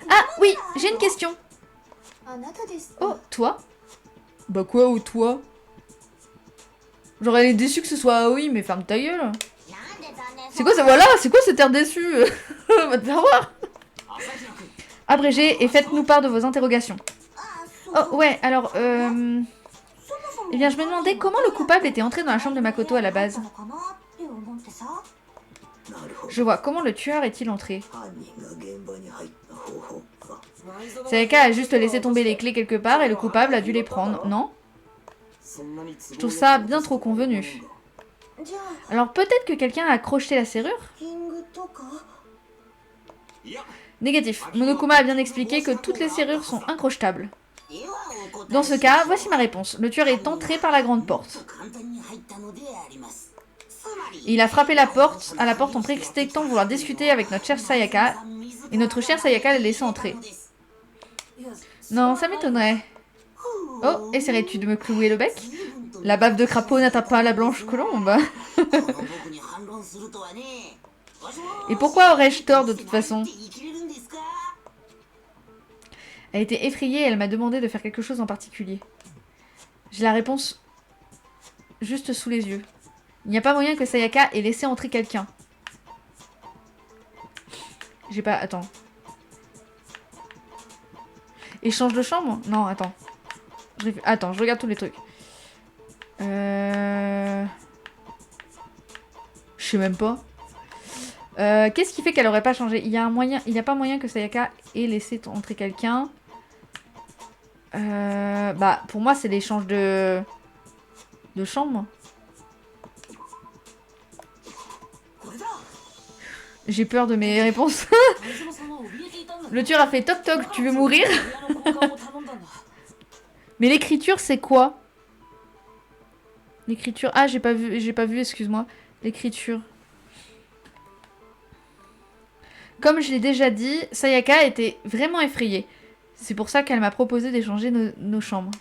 Speaker 1: Ah oui, j'ai une question. Oh, toi? Bah quoi, ou toi? Genre elle est déçue que ce soit Aoi, mais ferme ta gueule. C'est quoi ça? Voilà, c'est quoi cet air déçu? Va te faire voir. Abrégé et faites-nous part de vos interrogations. Oh ouais, alors eh bien je me demandais comment le coupable était entré dans la chambre de Makoto à la base. Je vois, comment le tueur est-il entré? Sayaka a juste laissé tomber les clés quelque part et le coupable a dû les prendre, non? Je trouve ça bien trop convenu. Alors peut-être que quelqu'un a accroché la serrure? Négatif. Monokuma a bien expliqué que toutes les serrures sont incrochetables. Dans ce cas, voici ma réponse. Le tueur est entré par la grande porte. Il a frappé à la porte en prétextant vouloir discuter avec notre chère Sayaka, et notre chère Sayaka l'a laissé entrer. Non, ça m'étonnerait. Oh, essaierais-tu de me clouer le bec? La bave de crapaud n'atteint pas la blanche colombe. Et pourquoi aurais-je tort de toute façon? Elle était effrayée et elle m'a demandé de faire quelque chose en particulier. J'ai la réponse juste sous les yeux. Il n'y a pas moyen que Sayaka ait laissé entrer quelqu'un. J'ai pas... Attends. Échange de chambre? Non, attends. Attends, je regarde tous les trucs. Je sais même pas. Qu'est-ce qui fait qu'elle aurait pas changé? Il y a pas moyen que Sayaka ait laissé entrer quelqu'un. Bah, pour moi, c'est l'échange de chambre. J'ai peur de mes réponses. Le tueur a fait toc toc, tu veux mourir? Mais l'écriture, c'est quoi? L'écriture... Ah, j'ai pas vu, excuse-moi. L'écriture. Comme je l'ai déjà dit, Sayaka était vraiment effrayée. C'est pour ça qu'elle m'a proposé d'échanger nos chambres.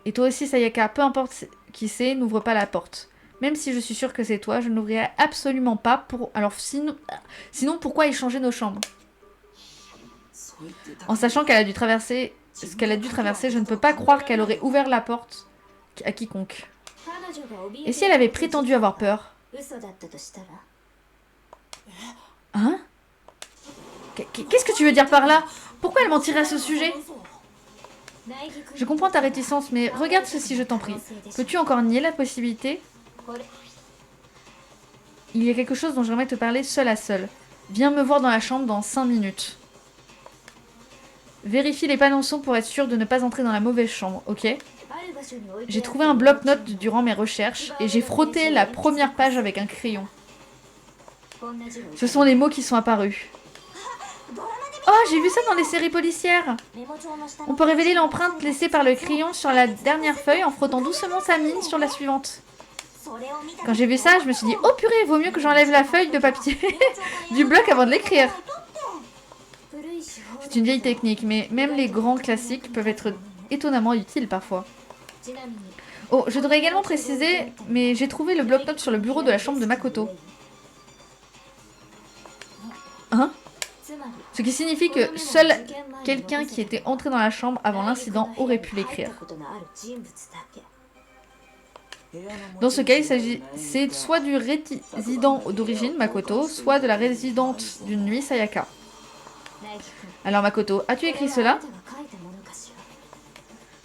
Speaker 1: Et toi aussi, Sayaka, peu importe qui c'est, n'ouvre pas la porte. Même si je suis sûre que c'est toi, je n'ouvrirai absolument pas pour... Alors sinon, pourquoi échanger nos chambres? En sachant qu'elle a dû traverser... Ce qu'elle a dû traverser, je ne peux pas croire qu'elle aurait ouvert la porte à quiconque. Et si elle avait prétendu avoir peur? Hein? Qu'est-ce que tu veux dire par là? Pourquoi elle mentirait à ce sujet? Je comprends ta réticence, mais regarde ceci, je t'en prie. Peux-tu encore nier la possibilité? Il y a quelque chose dont j'aimerais te parler seul à seul. Viens me voir dans la chambre dans 5 minutes. Vérifie les panonçons pour être sûr de ne pas entrer dans la mauvaise chambre, ok? J'ai trouvé un bloc-notes durant mes recherches et j'ai frotté la première page avec un crayon. Ce sont les mots qui sont apparus. Oh, j'ai vu ça dans les séries policières. On peut révéler l'empreinte laissée par le crayon sur la dernière feuille en frottant doucement sa mine sur la suivante. Quand j'ai vu ça, je me suis dit, oh purée, vaut mieux que j'enlève la feuille de papier du bloc avant de l'écrire. C'est une vieille technique, mais même les grands classiques peuvent être étonnamment utiles parfois. Oh, je devrais également préciser, mais j'ai trouvé le bloc-notes sur le bureau de la chambre de Makoto. Hein? Ce qui signifie que seul quelqu'un qui était entré dans la chambre avant l'incident aurait pu l'écrire. Dans ce cas, il s'agissait soit du résident d'origine, Makoto, soit de la résidente d'une nuit, Sayaka. Alors Makoto, as-tu écrit cela?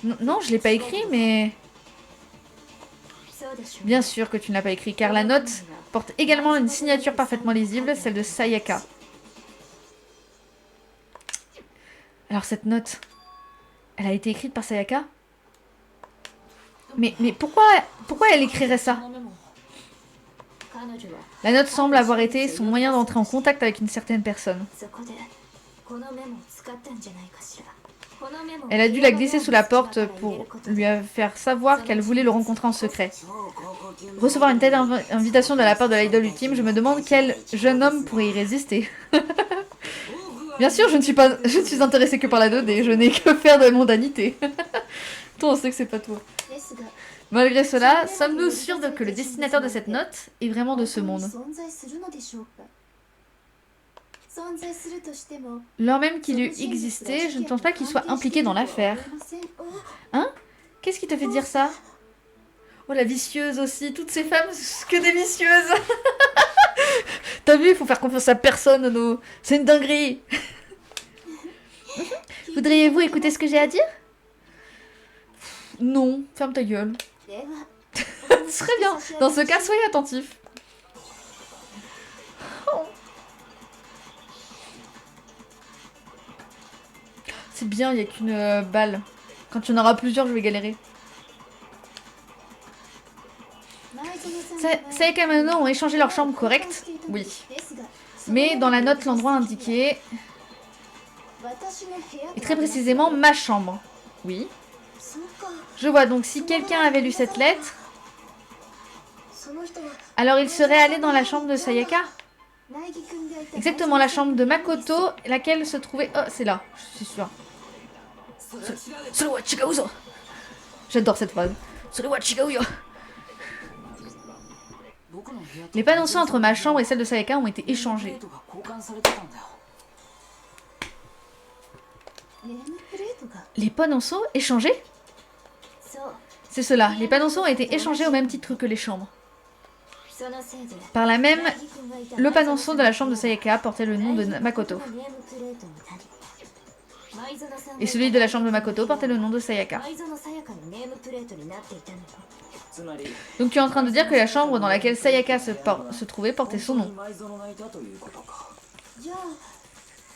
Speaker 1: Non, je l'ai pas écrit, mais... Bien sûr que tu ne l'as pas écrit, car la note porte également une signature parfaitement lisible, celle de Sayaka. Alors cette note, elle a été écrite par Sayaka? Mais pourquoi elle écrirait ça? La note semble avoir été son moyen d'entrer en contact avec une certaine personne. Elle a dû la glisser sous la porte pour lui faire savoir qu'elle voulait le rencontrer en secret. Recevoir une telle invitation de la part de l'idole ultime, je me demande quel jeune homme pourrait y résister. Bien sûr, je ne suis intéressée que par la 2D, je n'ai que faire de la mondanité. Toi, on sait que c'est pas toi. Malgré cela, sommes-nous sûrs que le destinataire de cette note est vraiment de ce monde? Lors même qu'il eût existé, je ne pense pas qu'il soit impliqué dans l'affaire. Hein? Qu'est-ce qui te fait dire ça? Oh, la vicieuse aussi, toutes ces femmes, que des vicieuses. T'as vu, il faut faire confiance à personne, Nono. C'est une dinguerie. Voudriez-vous écouter ce que j'ai à dire? Non, ferme ta gueule. Ce serait bien. Dans ce cas, soyez attentifs. Oh. C'est bien, il n'y a qu'une balle. Quand il y en aura plusieurs, je vais galérer. Sayaka et Mano ont échangé leur chambre correcte? Oui. Mais dans la note, l'endroit indiqué... Et très précisément, ma chambre. Oui. Je vois, donc si quelqu'un avait lu cette lettre... Alors il serait allé dans la chambre de Sayaka? Exactement, la chambre de Makoto, laquelle se trouvait... Oh, c'est là, je suis sûre. J'adore cette phrase. Les panneaux entre ma chambre et celle de Sayaka ont été échangés. Les panneaux échangés? C'est cela, les panneaux ont été échangés au même titre que les chambres. Par là même, le panneau de la chambre de Sayaka portait le nom de Makoto. Et celui de la chambre de Makoto portait le nom de Sayaka. Donc tu es en train de dire que la chambre dans laquelle Sayaka se trouvait portait son nom.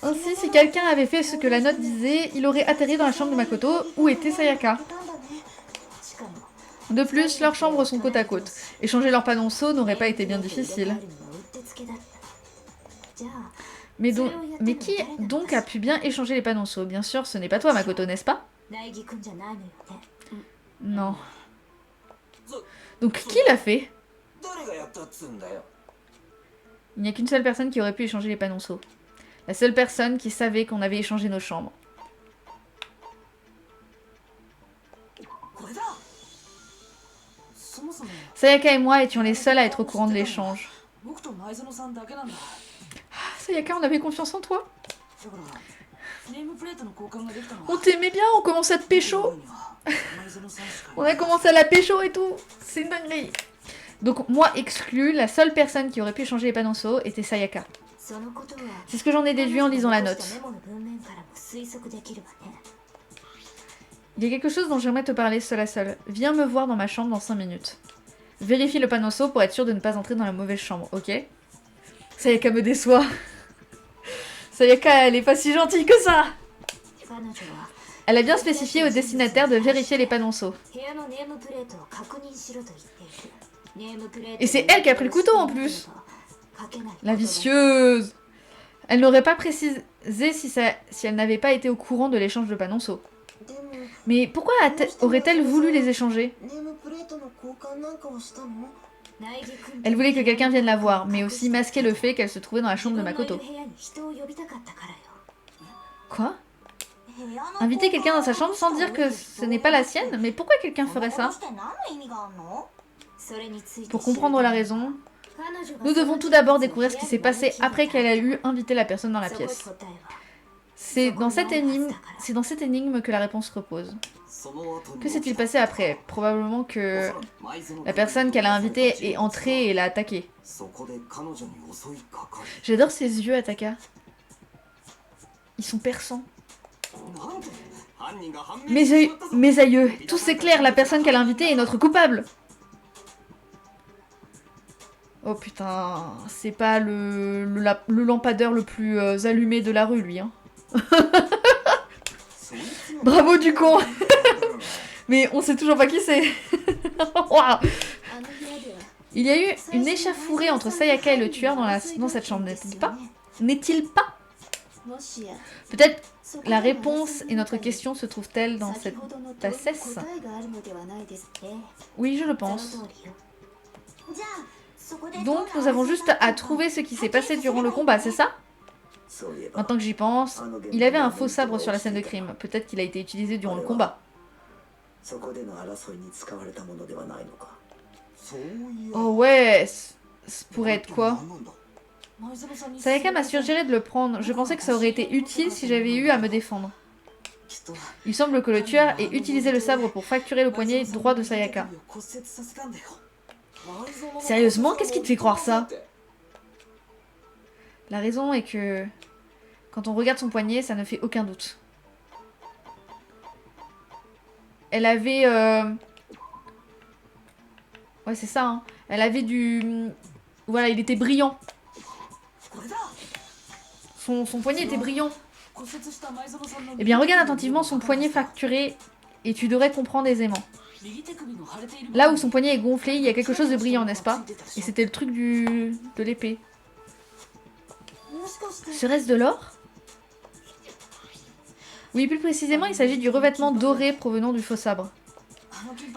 Speaker 1: Ainsi, si quelqu'un avait fait ce que la note disait, il aurait atterri dans la chambre de Makoto, où était Sayaka. De plus, leurs chambres sont côte à côte. Échanger leurs panonceaux n'aurait pas été bien difficile. Mais qui donc a pu bien échanger les panonceaux? Bien sûr, ce n'est pas toi, Makoto, n'est-ce pas? Non. Donc qui l'a fait? Il n'y a qu'une seule personne qui aurait pu échanger les panonceaux. La seule personne qui savait qu'on avait échangé nos chambres. Sayaka et moi étions les seuls à être au courant de l'échange. Sayaka, on avait confiance en toi. On t'aimait bien, on commençait à te pécho. On a commencé à la pécho et tout. C'est une dinguerie. Donc moi exclu, la seule personne qui aurait pu échanger les panonceaux était Sayaka. C'est ce que j'en ai déduit en lisant la note. Il y a quelque chose dont j'aimerais te parler seul à seul. Viens me voir dans ma chambre dans 5 minutes. Vérifie le panonceau pour être sûr de ne pas entrer dans la mauvaise chambre, ok? Sayaka me déçoit. Sayaka, elle est pas si gentille que ça. Elle a bien spécifié au destinataire de vérifier les panonceaux. Et c'est elle qui a pris le couteau en plus. La vicieuse. Elle n'aurait pas précisé si elle n'avait pas été au courant de l'échange de panonceaux. Mais pourquoi aurait-elle voulu les échanger? Elle voulait que quelqu'un vienne la voir, mais aussi masquer le fait qu'elle se trouvait dans la chambre de Makoto. Quoi? Inviter quelqu'un dans sa chambre sans dire que ce n'est pas la sienne? Mais pourquoi quelqu'un ferait ça? Pour comprendre la raison, nous devons tout d'abord découvrir ce qui s'est passé après qu'elle a eu invité la personne dans la pièce. C'est dans cette énigme que la réponse repose. Que s'est-il passé après? Probablement que la personne qu'elle a invitée est entrée et l'a attaquée. J'adore ses yeux, Ataka. Ils sont perçants. Mes aïeux, tout c'est clair, la personne qu'elle a invitée est notre coupable. Oh putain, c'est pas le lampadaire le plus allumé de la rue, lui, hein. Bravo du con. Mais on sait toujours pas qui c'est. Wow. Il y a eu une échauffourée entre Sayaka et le tueur dans cette chambre, n'est-il pas? N'est-il pas? Peut-être la réponse et notre question se trouvent-elles dans cette bassesse? Oui, je le pense. Donc, nous avons juste à trouver ce qui s'est passé durant le combat, c'est ça? Maintenant que j'y pense, il avait un faux sabre sur la scène de crime. Peut-être qu'il a été utilisé durant le combat. Oh ouais, ça pourrait être quoi? Sayaka m'a suggéré de le prendre. Je pensais que ça aurait été utile si j'avais eu à me défendre. Il semble que le tueur ait utilisé le sabre pour fracturer le poignet droit de Sayaka. Sérieusement, qu'est-ce qui te fait croire ça? La raison est que... quand on regarde son poignet, ça ne fait aucun doute. Elle avait... Ouais, c'est ça, hein. Elle avait du... Voilà, il était brillant. Son poignet était brillant. Eh bien, regarde attentivement son poignet fracturé et tu devrais comprendre aisément. Là où son poignet est gonflé, il y a quelque chose de brillant, n'est-ce pas? Et c'était le truc de l'épée. Serait-ce de l'or? Oui, plus précisément, il s'agit du revêtement doré provenant du faux sabre.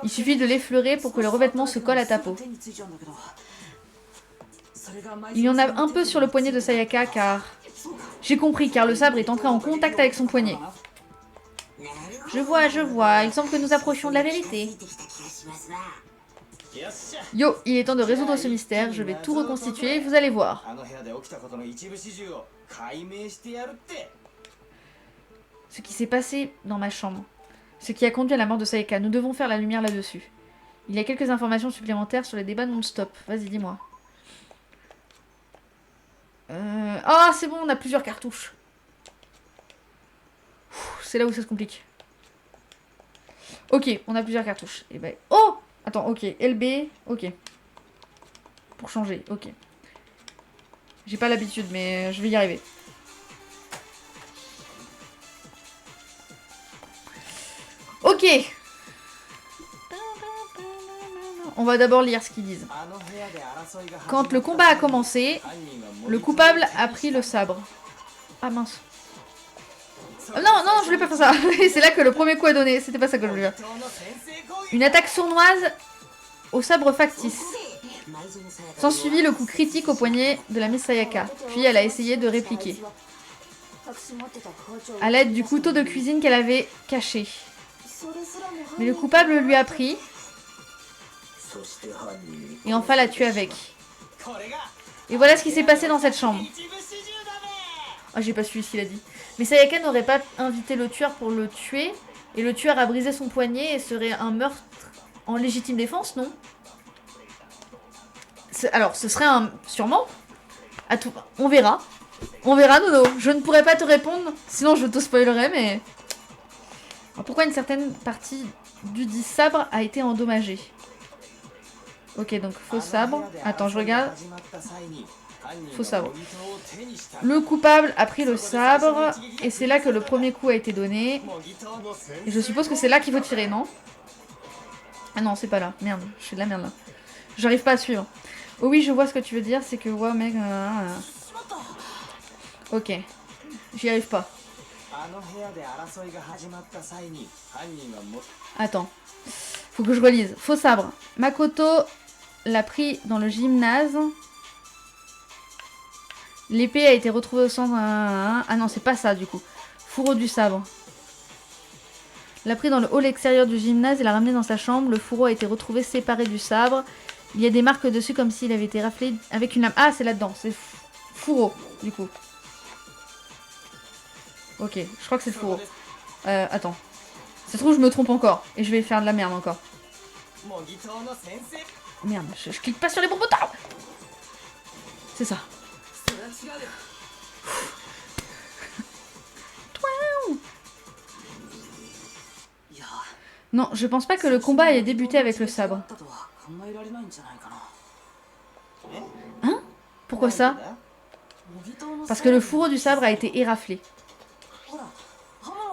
Speaker 1: Il suffit de l'effleurer pour que le revêtement se colle à ta peau. Il y en a un peu sur le poignet de Sayaka car... J'ai compris, car le sabre est entré en contact avec son poignet. Je vois, il semble que nous approchions de la vérité. Yo, il est temps de résoudre ce mystère, je vais tout reconstituer, vous allez voir. Ce qui s'est passé dans ma chambre. Ce qui a conduit à la mort de Sayaka, nous devons faire la lumière là-dessus. Il y a quelques informations supplémentaires sur les débats non-stop. Vas-y, dis-moi. Ah, c'est bon, on a plusieurs cartouches. C'est là où ça se complique. Ok, on a plusieurs cartouches. Et ben... Oh! Attends, ok. LB, ok. Pour changer, ok. J'ai pas l'habitude, mais je vais y arriver. Ok. On va d'abord lire ce qu'ils disent. Quand le combat a commencé, le coupable a pris le sabre. Ah mince. Non, non, je voulais pas faire ça. C'est là que le premier coup a donné. C'était pas ça que je voulais faire. Une attaque sournoise au sabre factice. S'ensuivit le coup critique au poignet de la Miss Sayaka. Puis elle a essayé de répliquer. À l'aide du couteau de cuisine qu'elle avait caché. Mais le coupable lui a pris. Et enfin l'a tué avec. Et voilà ce qui s'est passé dans cette chambre. Ah, j'ai pas suivi ce qu'il a dit. Mais Sayaka n'aurait pas invité le tueur pour le tuer. Et le tueur a brisé son poignet et serait un meurtre en légitime défense, non? Alors, ce serait un... Sûrement. On verra. On verra, Nono. Je ne pourrais pas te répondre. Sinon, je te spoilerais, mais... Alors, pourquoi une certaine partie du dit sabre a été endommagée? Ok, donc faux sabre. Attends, je regarde. Faux sabre. Le coupable a pris le sabre. Et c'est là que le premier coup a été donné. Et je suppose que c'est là qu'il faut tirer, non? Ah non, c'est pas là. Merde, je fais de la merde là. J'arrive pas à suivre. Oh oui, je vois ce que tu veux dire. C'est que, ouais, mec... Ok. J'y arrive pas. Attends. Faut que je relise. Faux sabre. Makoto l'a pris dans le gymnase. L'épée a été retrouvée au centre... Ah non, c'est pas ça du coup. Fourreau du sabre. L'a pris dans le hall extérieur du gymnase et l'a ramené dans sa chambre. Le fourreau a été retrouvé séparé du sabre. Il y a des marques dessus comme s'il avait été raflé avec une lame. Ah, c'est là-dedans. C'est fourreau, du coup. Ok, je crois que c'est le fourreau. Attends. Ça se trouve, je me trompe encore. Et je vais faire de la merde encore. Merde, je clique pas sur les bons boutons. C'est ça. Non, je pense pas que le combat ait débuté avec le sabre. Hein? Pourquoi ça? Parce que le fourreau du sabre a été éraflé.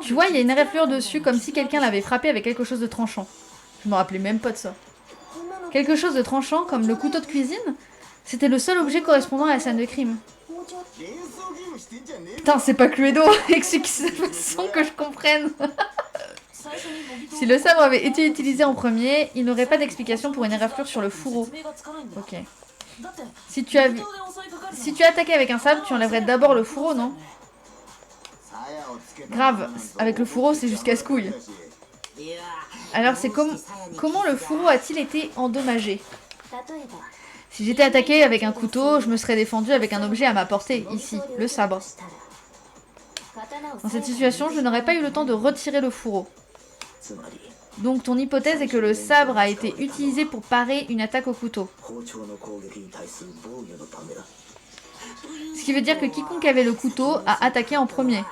Speaker 1: Tu vois, il y a une éraflure dessus comme si quelqu'un l'avait frappé avec quelque chose de tranchant. Je me rappelais même pas de ça. Quelque chose de tranchant comme le couteau de cuisine? C'était le seul objet correspondant à la scène de crime. Putain, c'est pas Cluedo. Explique façon que je comprenne. Si le sabre avait été utilisé en premier, il n'aurait pas d'explication pour une éraflure sur le fourreau. Ok. Si tu attaquais avec un sabre, tu enlèverais d'abord le fourreau, non? Grave, avec le fourreau, c'est juste casse-couille. Alors, c'est comment le fourreau a-t-il été endommagé? Si j'étais attaqué avec un couteau, je me serais défendu avec un objet à ma portée, ici, le sabre. Dans cette situation, je n'aurais pas eu le temps de retirer le fourreau. Donc ton hypothèse est que le sabre a été utilisé pour parer une attaque au couteau. Ce qui veut dire que quiconque avait le couteau a attaqué en premier.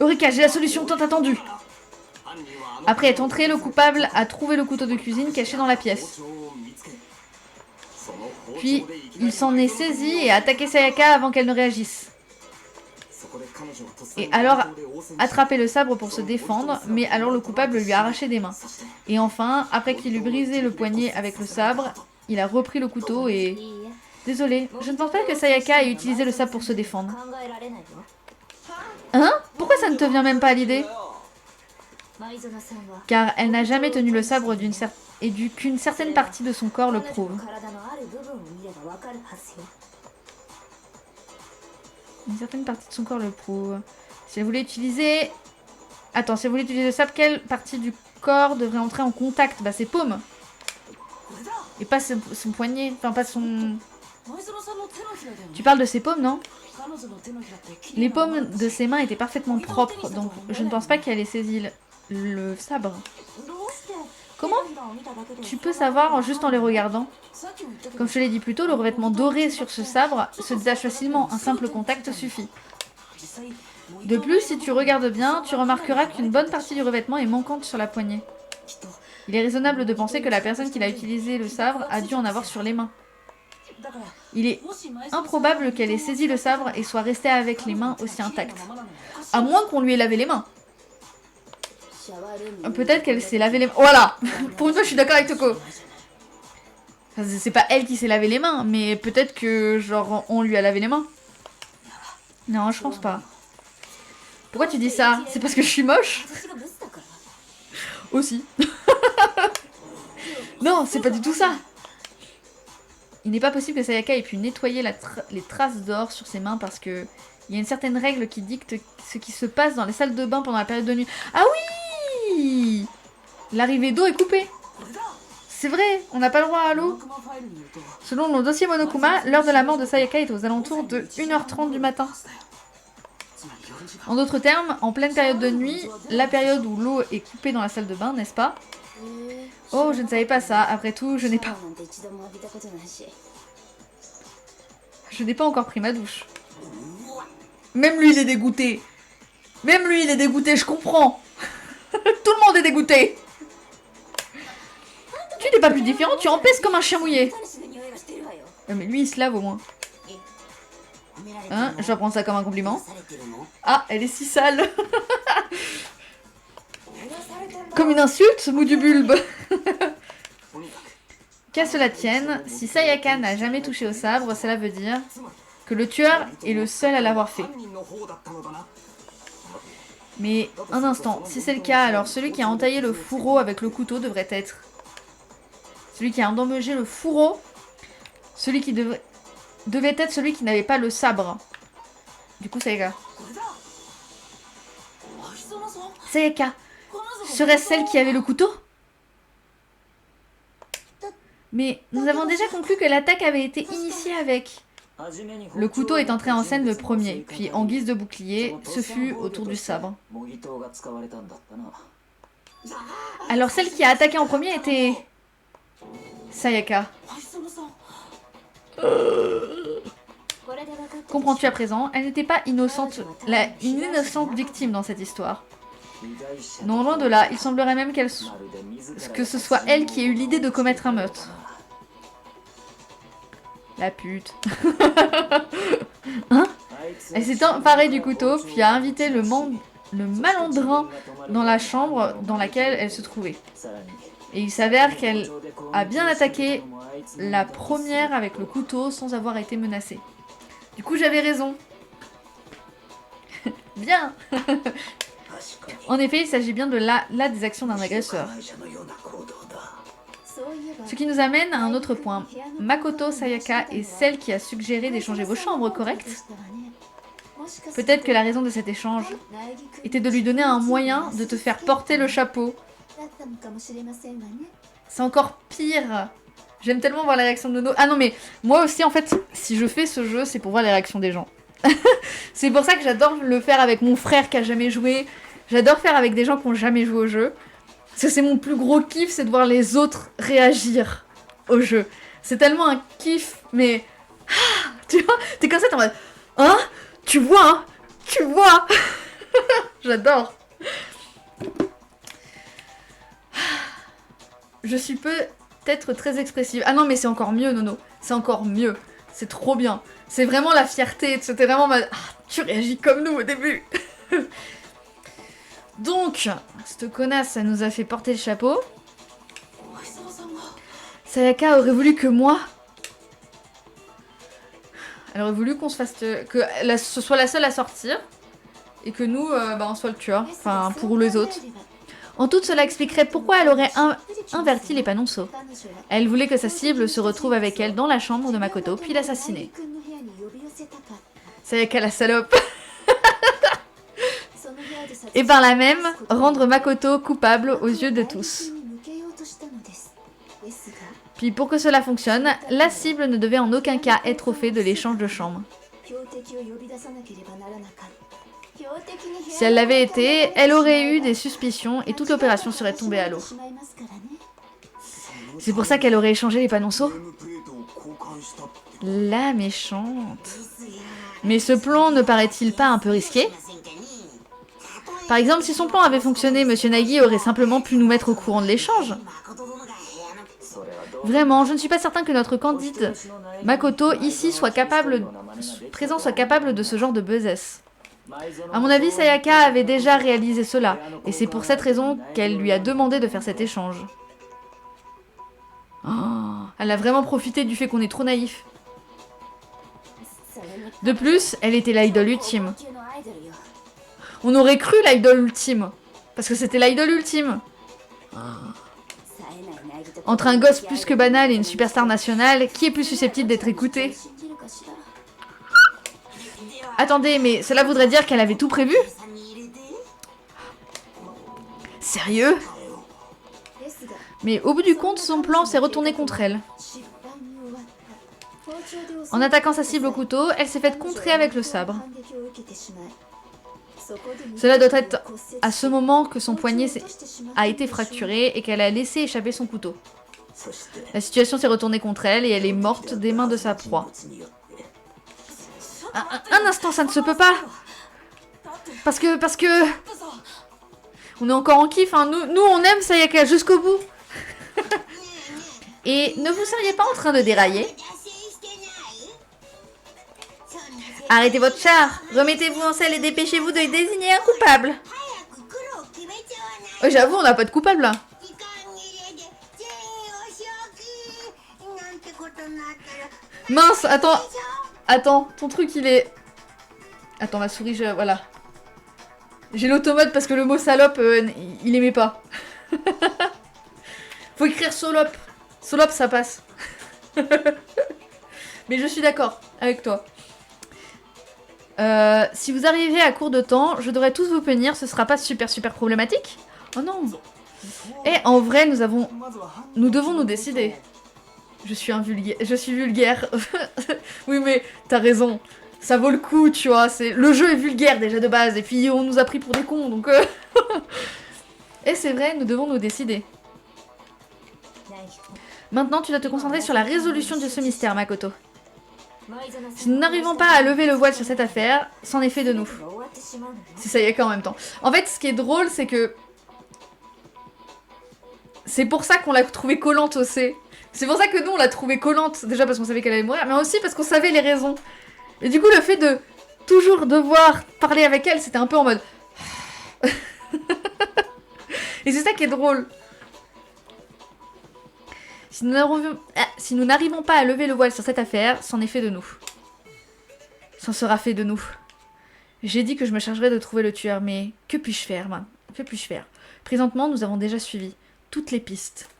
Speaker 1: Eureka, j'ai la solution tant attendue. Après être entré, le coupable a trouvé le couteau de cuisine caché dans la pièce. Puis, il s'en est saisi et a attaqué Sayaka avant qu'elle ne réagisse. Et alors, attrapé le sabre pour se défendre, mais alors le coupable lui a arraché des mains. Et enfin, après qu'il eut brisé le poignet avec le sabre, il a repris le couteau et... Désolé, je ne pense pas que Sayaka ait utilisé le sabre pour se défendre. Hein? Pourquoi ça ne te vient même pas à l'idée? Car elle n'a jamais tenu le sabre et qu'une certaine partie de son corps le prouve. Une certaine partie de son corps le prouve. Si elle voulait utiliser... Attends, si elle voulait utiliser le sabre, quelle partie du corps devrait entrer en contact? Bah ses paumes. Et pas son poignet. Enfin, pas son... Tu parles de ses paumes, non? Les paumes de ses mains étaient parfaitement propres, donc je ne pense pas qu'elle ait saisi le sabre. Comment tu peux savoir juste en les regardant? Comme je te l'ai dit plus tôt, le revêtement doré sur ce sabre se détache facilement, un simple contact suffit. De plus, si tu regardes bien, tu remarqueras qu'une bonne partie du revêtement est manquante sur la poignée. Il est raisonnable de penser que la personne qui a utilisé le sabre a dû en avoir sur les mains. Il est improbable qu'elle ait saisi le sabre et soit restée avec les mains aussi intactes. À moins qu'on lui ait lavé les mains. Peut-être qu'elle s'est lavé les mains. Voilà. Pour une fois, je suis d'accord avec Toko. Enfin, c'est pas elle qui s'est lavé les mains, mais peut-être que, genre, on lui a lavé les mains. Non, je pense pas. Pourquoi tu dis ça? C'est parce que je suis moche? Aussi. Non, c'est pas du tout ça. Il n'est pas possible que Sayaka ait pu nettoyer les traces d'or sur ses mains parce que il y a une certaine règle qui dicte ce qui se passe dans les salles de bain pendant la période de nuit. Ah oui! L'arrivée d'eau est coupée. C'est vrai, on n'a pas le droit à l'eau. Selon le dossier Monokuma, l'heure de la mort de Sayaka est aux alentours de 1h30 du matin. En d'autres termes, en pleine période de nuit, la période où l'eau est coupée dans la salle de bain, n'est-ce pas? Oh, je ne savais pas ça. Après tout, je n'ai pas encore pris ma douche. Même lui, il est dégoûté. Même lui, il est dégoûté, je comprends. Tout le monde est dégoûté. Tu n'es pas plus différent, tu empestes comme un chien mouillé. Mais lui, il se lave au moins. Hein, je vais prendre ça comme un compliment. Ah, elle est si sale. Comme une insulte, mou du bulbe. Qu'à cela tienne, si Sayaka n'a jamais touché au sabre, cela veut dire que le tueur est le seul à l'avoir fait. Mais un instant, si c'est le cas, alors celui qui a entaillé le fourreau avec le couteau devrait être... Celui qui a endommagé le fourreau, celui qui devait être celui qui n'avait pas le sabre. Du coup, Sayaka. Sayaka serait-ce celle qui avait le couteau? Mais nous avons déjà conclu que l'attaque avait été initiée avec... Le couteau est entré en scène le premier, puis en guise de bouclier, ce fut autour du sabre. Alors celle qui a attaqué en premier était... Sayaka. Comprends-tu à présent? Elle n'était pas innocente, une innocente victime dans cette histoire. Non, loin de là, il semblerait même que ce soit elle qui ait eu l'idée de commettre un meurtre. La pute. Hein? Elle s'est emparée du couteau, puis a invité le malandrin dans la chambre dans laquelle elle se trouvait. Et il s'avère qu'elle a bien attaqué la première avec le couteau sans avoir été menacée. Du coup, j'avais raison. Bien. En effet, il s'agit bien de la des actions d'un agresseur. Ce qui nous amène à un autre point. Makoto Sayaka est celle qui a suggéré d'échanger vos chambres, correct? Peut-être que la raison de cet échange était de lui donner un moyen de te faire porter le chapeau. C'est encore pire. J'aime tellement voir les réactions de Nono. Ah non mais, moi aussi en fait, si je fais ce jeu, c'est pour voir les réactions des gens. C'est pour ça que j'adore le faire avec mon frère qui a jamais joué. J'adore faire avec des gens qui n'ont jamais joué au jeu. Parce que c'est mon plus gros kiff, c'est de voir les autres réagir au jeu. C'est tellement un kiff, mais... tu vois, t'es comme ça, t'es en mode... Hein? Tu vois, hein? Tu vois. J'adore. Je suis peut-être très expressive. Ah non, mais c'est encore mieux, Nono. C'est encore mieux. C'est trop bien. C'est vraiment la fierté. C'était vraiment ma... Ah, tu réagis comme nous au début. Donc, cette connasse, ça nous a fait porter le chapeau. Sayaka aurait voulu que moi... Elle aurait voulu qu'on se fasse... que ce soit la seule à sortir. Et que nous, on soit le tueur. Enfin, pour les autres. En tout, cela expliquerait pourquoi elle aurait inverti les panonceaux. Elle voulait que sa cible se retrouve avec elle dans la chambre de Makoto, puis l'assassiner. Sayaka la salope. Et par là même, rendre Makoto coupable aux yeux de tous. Puis pour que cela fonctionne, la cible ne devait en aucun cas être au fait de l'échange de chambres. Si elle l'avait été, elle aurait eu des suspicions et toute l'opération serait tombée à l'eau. C'est pour ça qu'elle aurait échangé les panonceaux. La méchante. Mais ce plan ne paraît-il pas un peu risqué? Par exemple, si son plan avait fonctionné, Monsieur Nagi aurait simplement pu nous mettre au courant de l'échange. Vraiment, je ne suis pas certain que notre candide Makoto ici soit capable de ce genre de buzzess. À mon avis, Sayaka avait déjà réalisé cela, et c'est pour cette raison qu'elle lui a demandé de faire cet échange. Oh, elle a vraiment profité du fait qu'on est trop naïf. De plus, elle était l'idole ultime. On aurait cru l'idole ultime, parce que c'était l'idole ultime. Entre un gosse plus que banal et une superstar nationale, qui est plus susceptible d'être écouté? Attendez, mais cela voudrait dire qu'elle avait tout prévu? Sérieux? Mais au bout du compte, son plan s'est retourné contre elle. En attaquant sa cible au couteau, elle s'est faite contrer avec le sabre. Cela doit être à ce moment que son poignet a été fracturé et qu'elle a laissé échapper son couteau. La situation s'est retournée contre elle et elle est morte des mains de sa proie. Un instant, ça ne se peut pas. Parce que... On est encore en kiff, hein. Nous on aime Sayaka jusqu'au bout. Et ne vous seriez pas en train de dérailler? Arrêtez votre char, remettez-vous en selle et dépêchez-vous de désigner un coupable. Oh, j'avoue, on n'a pas de coupable là. Mince, attends, ton truc il est... Attends, ma souris, voilà. J'ai l'automate parce que le mot salope, il aimait pas. Faut écrire solope. Solope, ça passe. Mais je suis d'accord avec toi. Si vous arrivez à court de temps, je devrais tous vous punir, ce sera pas super problématique? Oh non. Et en vrai, nous devons nous décider. Je suis vulgaire. Oui, mais t'as raison. Ça vaut le coup, tu vois. Le jeu est vulgaire déjà de base, et puis on nous a pris pour des cons, donc... Et c'est vrai, nous devons nous décider. Maintenant, tu dois te concentrer sur la résolution de ce mystère, Makoto. Si nous n'arrivons pas à lever le voile sur cette affaire, c'en est fait de nous. C'est Sayaka en même temps. En fait, ce qui est drôle, c'est que... C'est pour ça qu'on l'a trouvée collante aussi. C'est pour ça que nous, on l'a trouvée collante. Déjà parce qu'on savait qu'elle allait mourir, mais aussi parce qu'on savait les raisons. Et du coup, le fait de toujours devoir parler avec elle, c'était un peu en mode... Et c'est ça qui est drôle. Si nous n'arrivons pas à lever le voile sur cette affaire, c'en est fait de nous. C'en sera fait de nous. J'ai dit que je me chargerais de trouver le tueur, mais que puis-je faire, man? Que puis-je faire? Présentement, nous avons déjà suivi toutes les pistes.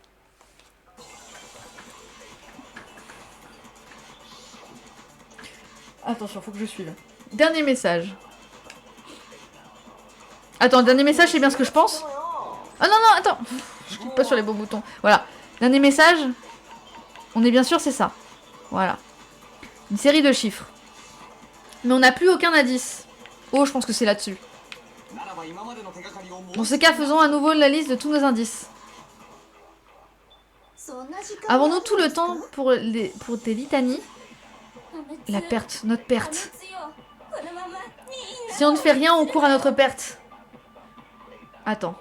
Speaker 1: Attention, faut que je suive. Dernier message. Attends, dernier message, c'est bien ce que je pense? Ah non, non, attends. Je clique pas sur les beaux boutons. Voilà. Dernier message. On est bien sûr, c'est ça. Voilà. Une série de chiffres. Mais on n'a plus aucun indice. Oh, je pense que c'est là-dessus. Dans ce cas, faisons à nouveau la liste de tous nos indices. Avons-nous tout le temps pour tes litanies? La perte, notre perte. Si on ne fait rien, on court à notre perte. Attends.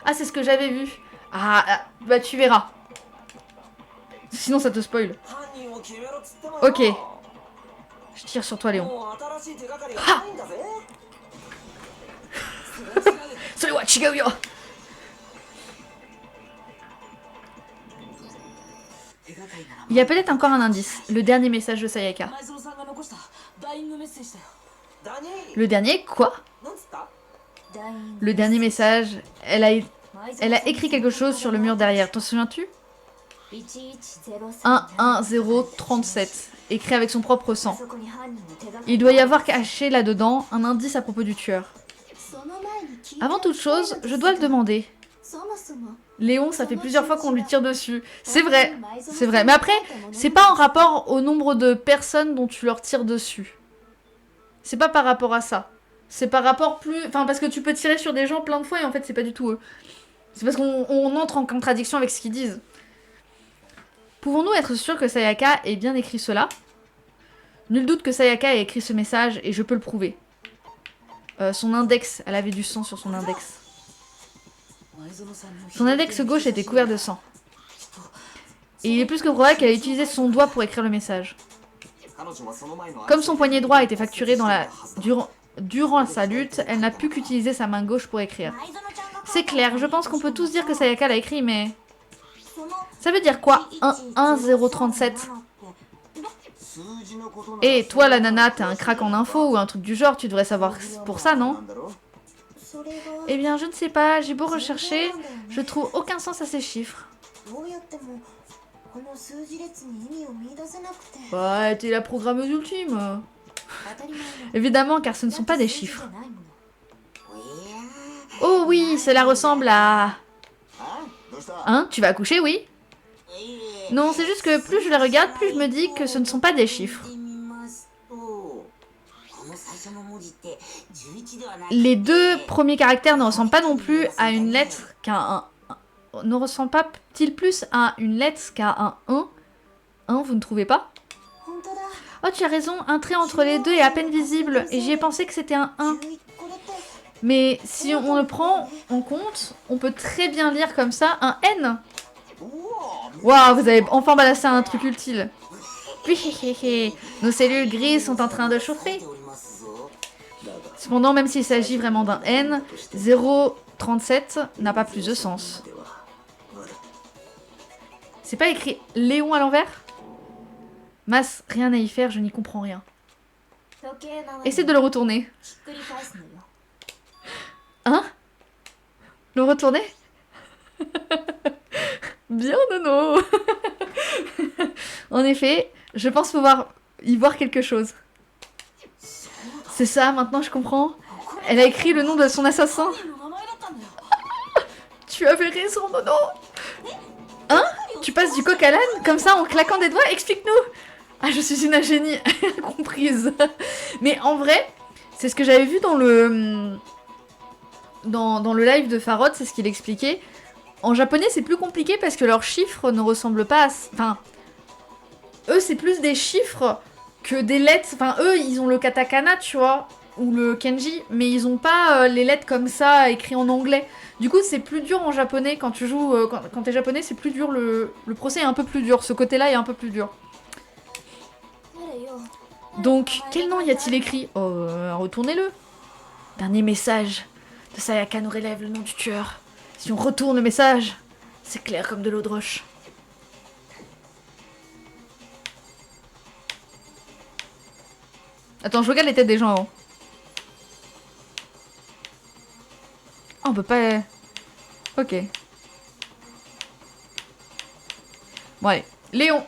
Speaker 1: Ah, c'est ce que j'avais vu. Ah, bah tu verras. Sinon, ça te spoil. Ok. Je tire sur toi, Léon. Ha! Il y a peut-être encore un indice. Le dernier message de Sayaka. Le dernier quoi? Le dernier message. Elle a écrit quelque chose sur le mur derrière. T'en souviens-tu? 11037. Écrit avec son propre sang. Il doit y avoir caché là-dedans un indice à propos du tueur. Avant toute chose, je dois le demander. Léon, ça fait plusieurs fois qu'on lui tire dessus. C'est vrai, c'est vrai. Mais après, c'est pas en rapport au nombre de personnes dont tu leur tires dessus. C'est pas par rapport à ça. C'est par rapport plus... Enfin, parce que tu peux tirer sur des gens plein de fois et en fait, c'est pas du tout eux. C'est parce qu'on entre en contradiction avec ce qu'ils disent. Pouvons-nous être sûrs que Sayaka ait bien écrit cela? Nul doute que Sayaka ait écrit ce message et je peux le prouver. Son index, elle avait du sang sur son index. Son index gauche était couvert de sang. Et il est plus que probable qu'elle ait utilisé son doigt pour écrire le message. Comme son poignet droit a été fracturé durant sa lutte, elle n'a pu qu'utiliser sa main gauche pour écrire. C'est clair, je pense qu'on peut tous dire que Sayaka l'a écrit, mais... Ça veut dire quoi, 11037? Et toi, la nana, t'as un crack en info ou un truc du genre, tu devrais savoir pour ça, non? Eh bien, je ne sais pas, j'ai beau rechercher, je trouve aucun sens à ces chiffres. Ouais, t'es la programmeuse ultime. Évidemment, car ce ne sont pas des chiffres. Oh oui, cela ressemble à... Hein, tu vas accoucher, oui? Non, c'est juste que plus je la regarde, plus je me dis que ce ne sont pas des chiffres. Les deux premiers caractères ne ressemblent pas non plus à une lettre qu'à un... Ne ressemblent pas-ils plus à une lettre qu'à un 1? Hein, vous ne trouvez pas? Oh, tu as raison, un trait entre les deux est à peine visible, et j'y ai pensé que c'était un 1. Mais si on le prend en compte, on peut très bien lire comme ça un N. Waouh, vous avez enfin balancé un truc utile. Puis, nos cellules grises sont en train de chauffer. Cependant, même s'il s'agit vraiment d'un N, 037 n'a pas plus de sens. C'est pas écrit Léon à l'envers? Mas, rien à y faire, je n'y comprends rien. Essaie de le retourner. Hein? Le retourner? Bien, Nono. En effet, je pense pouvoir y voir quelque chose. C'est ça, maintenant je comprends. Elle a écrit le nom de son assassin. Tu avais raison, Nono. Hein? Tu passes du coq à l'âne comme ça en claquant des doigts? Explique-nous. Ah, je suis une ingénie comprise. Mais en vrai, c'est ce que j'avais vu dans le live de Farod, c'est ce qu'il expliquait. En japonais, c'est plus compliqué parce que leurs chiffres ne ressemblent pas à... Enfin, eux, c'est plus des chiffres que des lettres. Enfin, eux, ils ont le katakana, tu vois, ou le kanji, mais ils ont pas les lettres comme ça, écrites en anglais. Du coup, c'est plus dur en japonais. Quand tu joues... quand t'es japonais, c'est plus dur. Le procès est un peu plus dur. Ce côté-là est un peu plus dur. Donc, quel nom y a-t-il écrit? Oh, retournez-le. Dernier message de Sayaka nous relève le nom du tueur. Si on retourne le message, c'est clair comme de l'eau de roche. Attends, je regarde les têtes des gens avant. Oh, on peut pas... Ok. Bon, allez. Léon.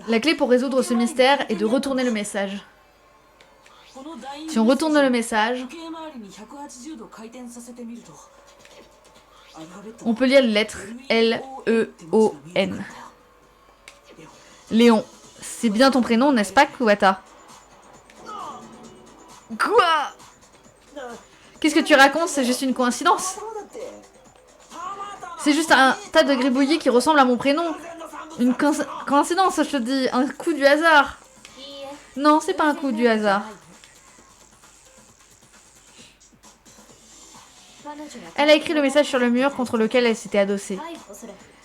Speaker 1: La clé pour résoudre ce mystère est de retourner le message. Si on retourne le message, on peut lire les lettres L-E-O-N. Léon. C'est bien ton prénom, n'est-ce pas, Kuwata? Quoi? Qu'est-ce que tu racontes? C'est juste une coïncidence. C'est juste un tas de gribouillis qui ressemble à mon prénom. Une coïncidence, je te dis. Un coup du hasard. Non, c'est pas un coup du hasard. Elle a écrit le message sur le mur contre lequel elle s'était adossée.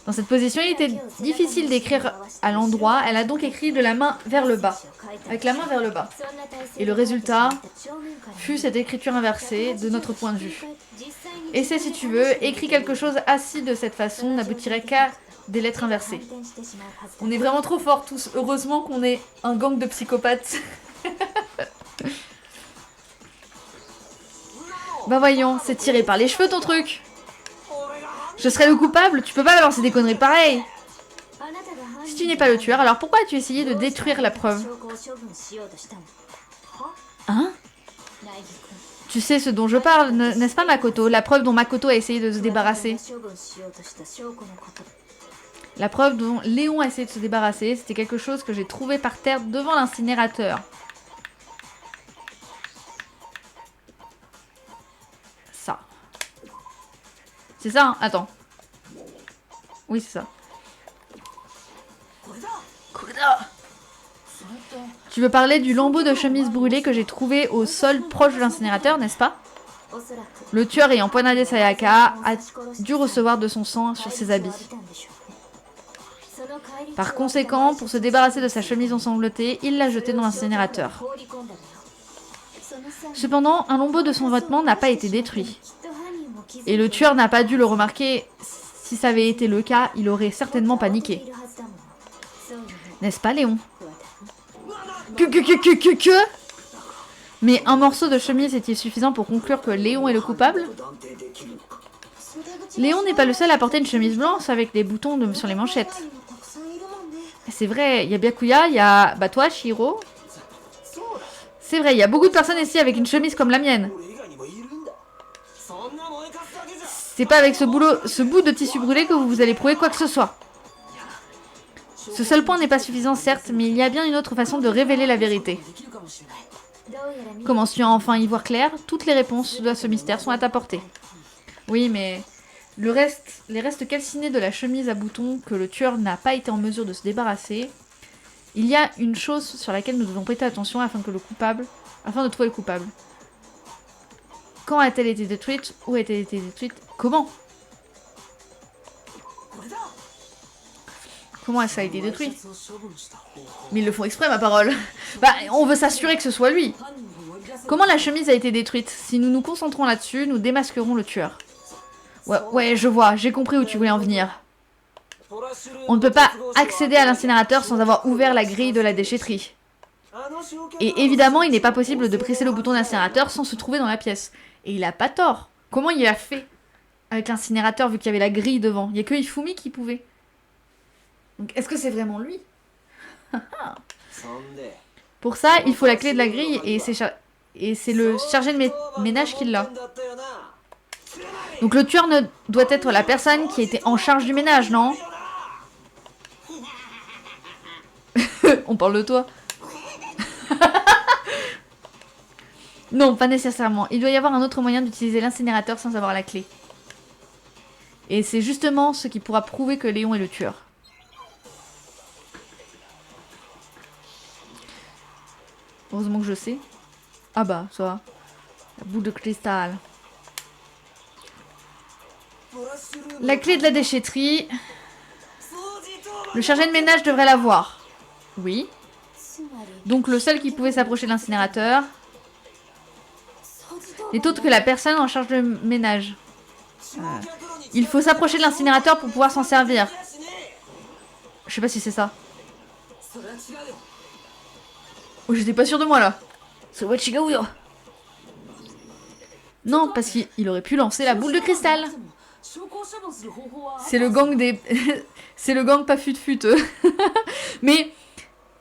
Speaker 1: Dans cette position, il était difficile d'écrire à l'endroit. Elle a donc écrit de la main vers le bas. Avec la main vers le bas. Et le résultat fut cette écriture inversée de notre point de vue. Essaie si tu veux, écris quelque chose assis de cette façon n'aboutirait qu'à des lettres inversées. On est vraiment trop forts tous. Heureusement qu'on est un gang de psychopathes. Bah voyons, c'est tiré par les cheveux ton truc. Je serais le coupable, tu peux pas balancer des conneries pareilles. Si tu n'es pas le tueur, alors pourquoi as-tu essayé de détruire la preuve? Hein? Tu sais ce dont je parle, n'est-ce pas Makoto? La preuve dont Makoto a essayé de se débarrasser. La preuve dont Léon a essayé de se débarrasser, c'était quelque chose que j'ai trouvé par terre devant l'incinérateur. Ça. C'est ça, hein? Attends. Oui, c'est ça. Kuda. Tu veux parler du lambeau de chemise brûlée que j'ai trouvé au sol proche de l'incinérateur, n'est-ce pas? Le tueur ayant poignardé Sayaka a dû recevoir de son sang sur ses habits. Par conséquent, pour se débarrasser de sa chemise ensanglantée, il l'a jetée dans l'incinérateur. Cependant, un lambeau de son vêtement n'a pas été détruit. Et le tueur n'a pas dû le remarquer. Si ça avait été le cas, il aurait certainement paniqué. N'est-ce pas, Léon? Que? Mais un morceau de chemise est-il suffisant pour conclure que Léon est le coupable? Léon n'est pas le seul à porter une chemise blanche avec des boutons sur les manchettes. C'est vrai, il y a Byakuya, il y a toi, Shiro. C'est vrai, il y a beaucoup de personnes ici avec une chemise comme la mienne. C'est pas avec ce bout de tissu brûlé que vous allez prouver quoi que ce soit. Ce seul point n'est pas suffisant, certes, mais il y a bien une autre façon de révéler la vérité. Commences-tu à enfin y voir clair? Toutes les réponses à ce mystère sont à ta portée. Oui, mais les restes calcinés de la chemise à boutons que le tueur n'a pas été en mesure de se débarrasser. Il y a une chose sur laquelle nous devons prêter attention afin de trouver le coupable. Quand a-t-elle été détruite? Où a-t-elle été détruite? Comment? Comment ça a été détruit? Mais ils le font exprès, ma parole. Bah, on veut s'assurer que ce soit lui. Comment la chemise a été détruite? Si nous nous concentrons là-dessus, nous démasquerons le tueur. Ouais, je vois, j'ai compris où tu voulais en venir. On ne peut pas accéder à l'incinérateur sans avoir ouvert la grille de la déchetterie. Et évidemment, il n'est pas possible de presser le bouton d'incinérateur sans se trouver dans la pièce. Et il a pas tort. Comment il a fait avec l'incinérateur vu qu'il y avait la grille devant? Il n'y a que Ifumi qui pouvait. Donc est-ce que c'est vraiment lui? Pour ça, il faut la clé de la grille et c'est le chargé de ménage qui l'a. Donc le tueur ne doit être la personne qui était en charge du ménage, non? On parle de toi. Non, pas nécessairement. Il doit y avoir un autre moyen d'utiliser l'incinérateur sans avoir la clé. Et c'est justement ce qui pourra prouver que Léon est le tueur. Heureusement que je sais. Ah bah, ça va. La boule de cristal. La clé de la déchetterie. Le chargé de ménage devrait l'avoir. Oui. Donc le seul qui pouvait s'approcher de l'incinérateur n'est autre que la personne en charge de ménage. Il faut s'approcher de l'incinérateur pour pouvoir s'en servir. Je sais pas si c'est ça. Oh, j'étais pas sûre de moi là. Non, parce qu'il aurait pu lancer la boule de cristal. C'est le gang des... c'est le gang pas fut-fut. Mais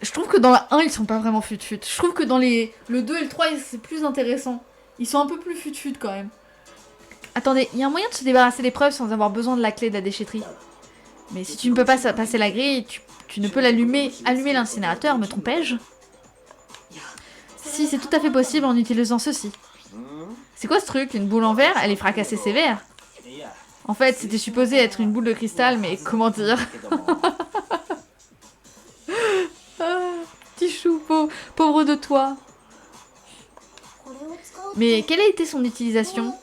Speaker 1: je trouve que dans la 1, ils sont pas vraiment fut-fut. Je trouve que dans le 2 et le 3, c'est plus intéressant. Ils sont un peu plus fut-fut quand même. Attendez, il y a un moyen de se débarrasser des preuves sans avoir besoin de la clé de la déchetterie. Mais si tu ne peux pas passer la grille, tu ne peux allumer l'incinérateur, me trompais-je? Si, c'est tout à fait possible en utilisant ceci. C'est quoi ce truc? Une boule en verre? Elle est fracassée sévère. En fait, c'était supposé être une boule de cristal, mais comment dire? Petit chou, pauvre de toi. Mais quelle a été son utilisation?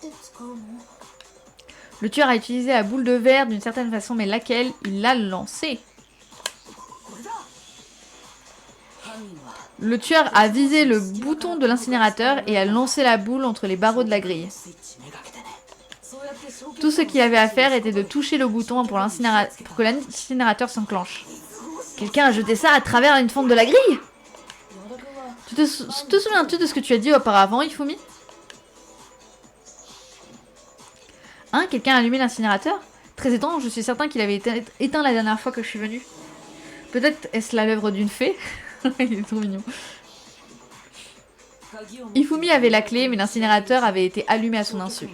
Speaker 1: Le tueur a utilisé la boule de verre d'une certaine façon, mais laquelle? Il l'a lancée. Le tueur a visé le bouton de l'incinérateur et a lancé la boule entre les barreaux de la grille. Tout ce qu'il avait à faire était de toucher le bouton pour que l'incinérateur s'enclenche. Quelqu'un a jeté ça à travers une fente de la grille? Te souviens-tu de ce que tu as dit auparavant, Ifumi? Hein, quelqu'un a allumé l'incinérateur? Très étrange, je suis certain qu'il avait été éteint la dernière fois que je suis venue. Peut-être est-ce l'œuvre d'une fée? Il est trop mignon. Ifumi avait la clé, mais l'incinérateur avait été allumé à son insu.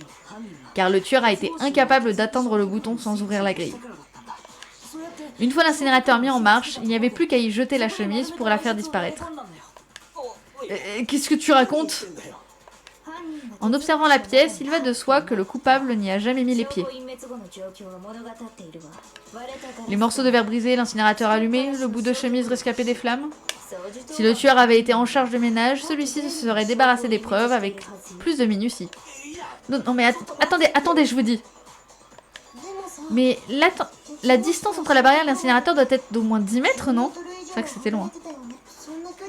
Speaker 1: Car le tueur a été incapable d'atteindre le bouton sans ouvrir la grille. Une fois l'incinérateur mis en marche, il n'y avait plus qu'à y jeter la chemise pour la faire disparaître. Qu'est-ce que tu racontes? En observant la pièce, il va de soi que le coupable n'y a jamais mis les pieds. Les morceaux de verre brisés, l'incinérateur allumé, le bout de chemise rescapé des flammes. Si le tueur avait été en charge du ménage, celui-ci se serait débarrassé des preuves avec plus de minutie. Non mais attendez, je vous dis. Mais la distance entre la barrière et l'incinérateur doit être d'au moins 10 mètres, non? C'est vrai que c'était loin.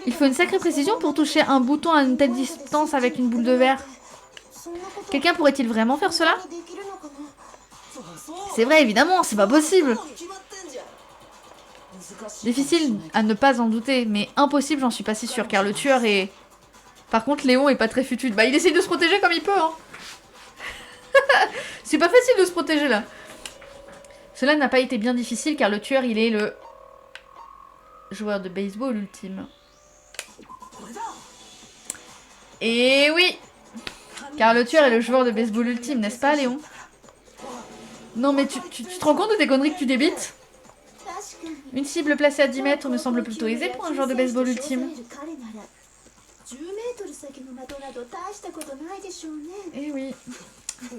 Speaker 1: Il faut une sacrée précision pour toucher un bouton à une telle distance avec une boule de verre. Quelqu'un pourrait-il vraiment faire cela? C'est vrai, évidemment, c'est pas possible. Difficile à ne pas en douter, mais impossible, j'en suis pas si sûre, car le tueur est... Par contre, Léon est pas très futu. Bah, il essaye de se protéger comme il peut, hein. C'est pas facile de se protéger, là. Cela n'a pas été bien difficile, car le tueur, il est le... joueur de baseball ultime. Et oui! Car le tueur est le joueur de baseball ultime, n'est-ce pas, Léon? Non, mais tu te rends compte de tes conneries que tu débites? Une cible placée à 10 mètres me semble plutôt aisée pour un joueur de baseball ultime. Eh oui.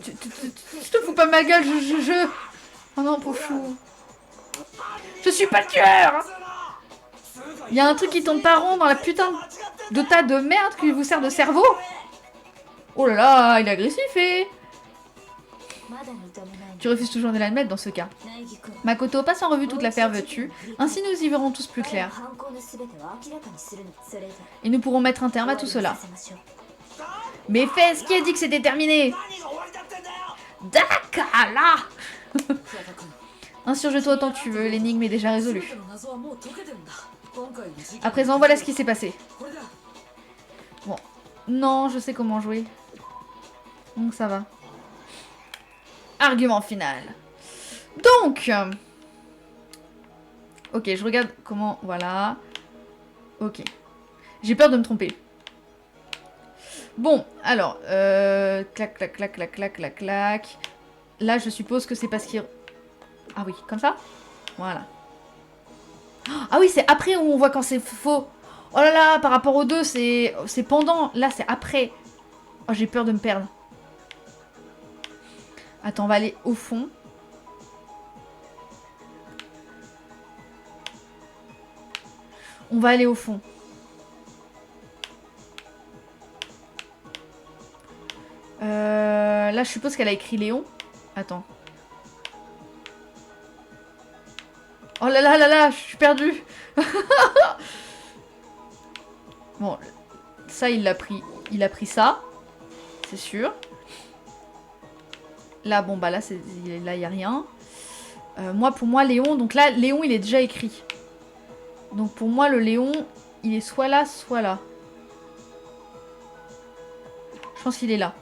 Speaker 1: Tu te fous pas de ma gueule, Oh non, pauvre chou. Je suis pas le tueur! Il y a un truc qui tourne pas rond dans la putain de tas de merde qui vous sert de cerveau. Oh là là, il est agressif, Tu refuses toujours de l'admettre dans ce cas. Makoto, passe en revue toute l'affaire, veux-tu? Ainsi nous y verrons tous plus clair. Et nous pourrons mettre un terme à tout cela. Mais fais-ce qui a dit que c'était terminé? D'accord, là. Insurge-toi autant que tu veux, l'énigme est déjà résolue. À présent, voilà ce qui s'est passé. Bon. Non, je sais comment jouer. Donc ça va. Argument final. Donc. Ok, je regarde comment... Voilà. Ok. J'ai peur de me tromper. Bon, alors. Clac, clac, clac, clac, clac, clac, clac. Là, je suppose que c'est parce qu'il... Ah oui, comme ça? Voilà. Ah oui, c'est après où on voit quand c'est faux. Oh là là, par rapport aux deux, c'est pendant. Là, c'est après. Oh, j'ai peur de me perdre. Attends, on va aller au fond. On va aller au fond. Là, je suppose qu'elle a écrit Léon. Attends. Oh là là là là, je suis perdue. Bon, ça, il l'a pris. Il a pris ça. C'est sûr. Là, bon, bah là, il n'y a rien. Pour moi, Léon... Donc là, Léon, il est déjà écrit. Donc pour moi, le Léon, il est soit là, soit là. Je pense qu'il est là.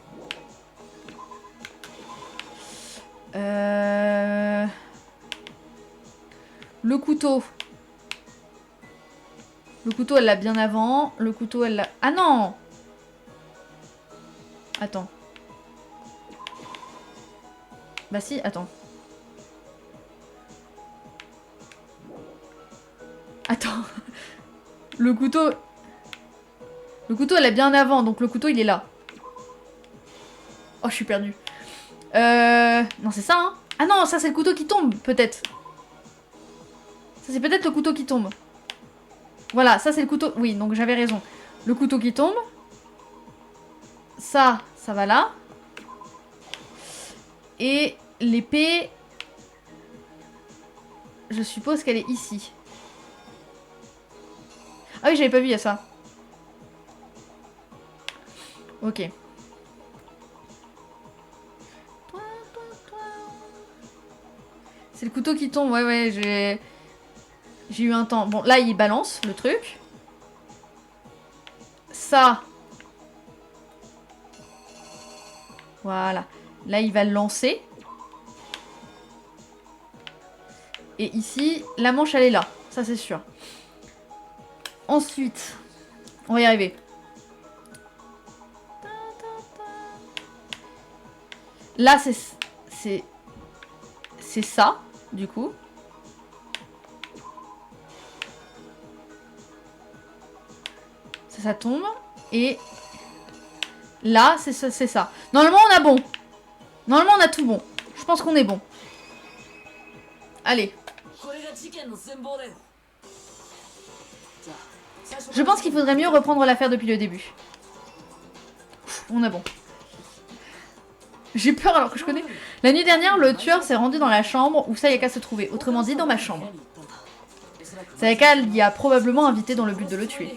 Speaker 1: Le couteau. Le couteau, elle l'a bien avant. Le couteau, elle l'a... Ah non! Attends. Bah si, attends. Attends. Le couteau... Le couteau, elle est bien avant, donc le couteau, il est là. Oh, je suis perdue. Non, c'est ça, hein? Ah non, ça, c'est le couteau qui tombe, peut-être. Ça, c'est peut-être le couteau qui tombe. Voilà, ça, c'est le couteau... Oui, donc j'avais raison. Le couteau qui tombe. Ça va là. Et l'épée... Je suppose qu'elle est ici. Ah oui, j'avais pas vu, il y a ça. Ok. C'est le couteau qui tombe, ouais, j'ai eu un temps. Bon, là, il balance le truc. Ça. Voilà. Là, il va le lancer. Et ici, la manche, elle est là. Ça, c'est sûr. Ensuite, on va y arriver. Là, c'est ça, du coup. Ça tombe. Et là, c'est ça. Normalement, on a bon. Normalement, on a tout bon. Je pense qu'on est bon. Allez. Je pense qu'il faudrait mieux reprendre l'affaire depuis le début. On a bon. J'ai peur alors que je connais. La nuit dernière, le tueur s'est rendu dans la chambre où Sayaka se trouvait. Autrement dit, dans ma chambre. Sayaka l'y a probablement invité dans le but de le tuer.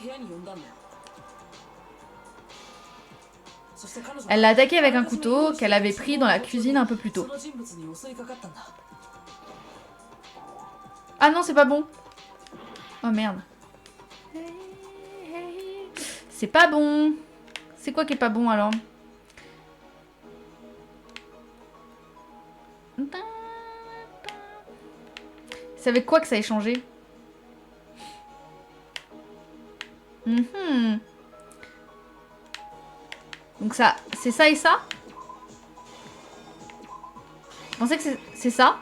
Speaker 1: Elle l'a attaqué avec un couteau qu'elle avait pris dans la cuisine un peu plus tôt. Ah non, c'est pas bon. Oh merde. C'est pas bon. C'est quoi qui est pas bon alors? C'est avec quoi que ça ait changé? Donc ça, c'est ça et ça? Vous pensez que c'est ça?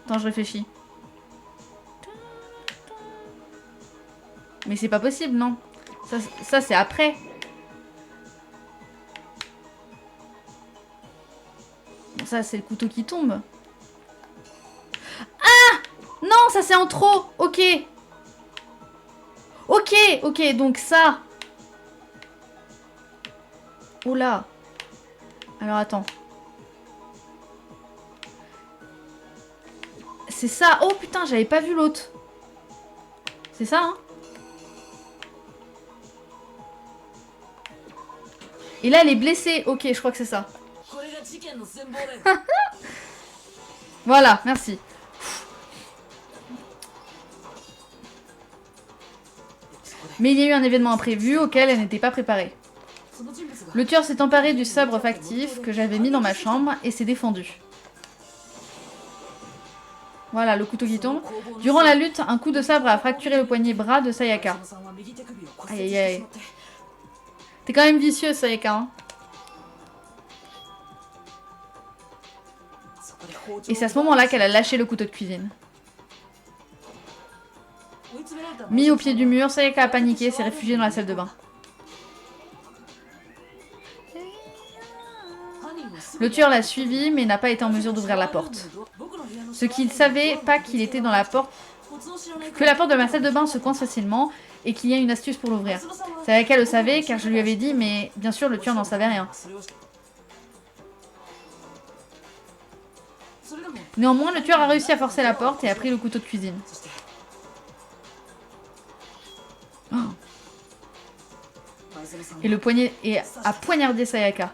Speaker 1: Attends, je réfléchis. Mais c'est pas possible, non? Ça c'est après. Bon, ça, c'est le couteau qui tombe. Ah! Non, ça c'est en trop. Ok. Ok, donc ça. Oh là. Alors attends. C'est ça. Oh putain, j'avais pas vu l'autre. C'est ça, hein? Et là, elle est blessée. Ok, je crois que c'est ça. Voilà, merci. Mais il y a eu un événement imprévu auquel elle n'était pas préparée. Le tueur s'est emparé du sabre factif que j'avais mis dans ma chambre et s'est défendu. Voilà, le couteau qui tombe. Durant la lutte, un coup de sabre a fracturé le poignet bras de Sayaka. Aïe aïe aïe. T'es quand même vicieux, Sayaka, hein. Et c'est à ce moment-là qu'elle a lâché le couteau de cuisine. Mis au pied du mur, Sayaka a paniqué et s'est réfugiée dans la salle de bain. Le tueur l'a suivi, mais n'a pas été en mesure d'ouvrir la porte. Ce qu'il savait pas qu'il était dans la porte, que la porte de ma salle de bain se coince facilement et qu'il y a une astuce pour l'ouvrir. Sayaka le savait car je lui avais dit, mais bien sûr le tueur n'en savait rien. Néanmoins, le tueur a réussi à forcer la porte et a pris le couteau de cuisine. Oh. Et le poignet a poignardé Sayaka.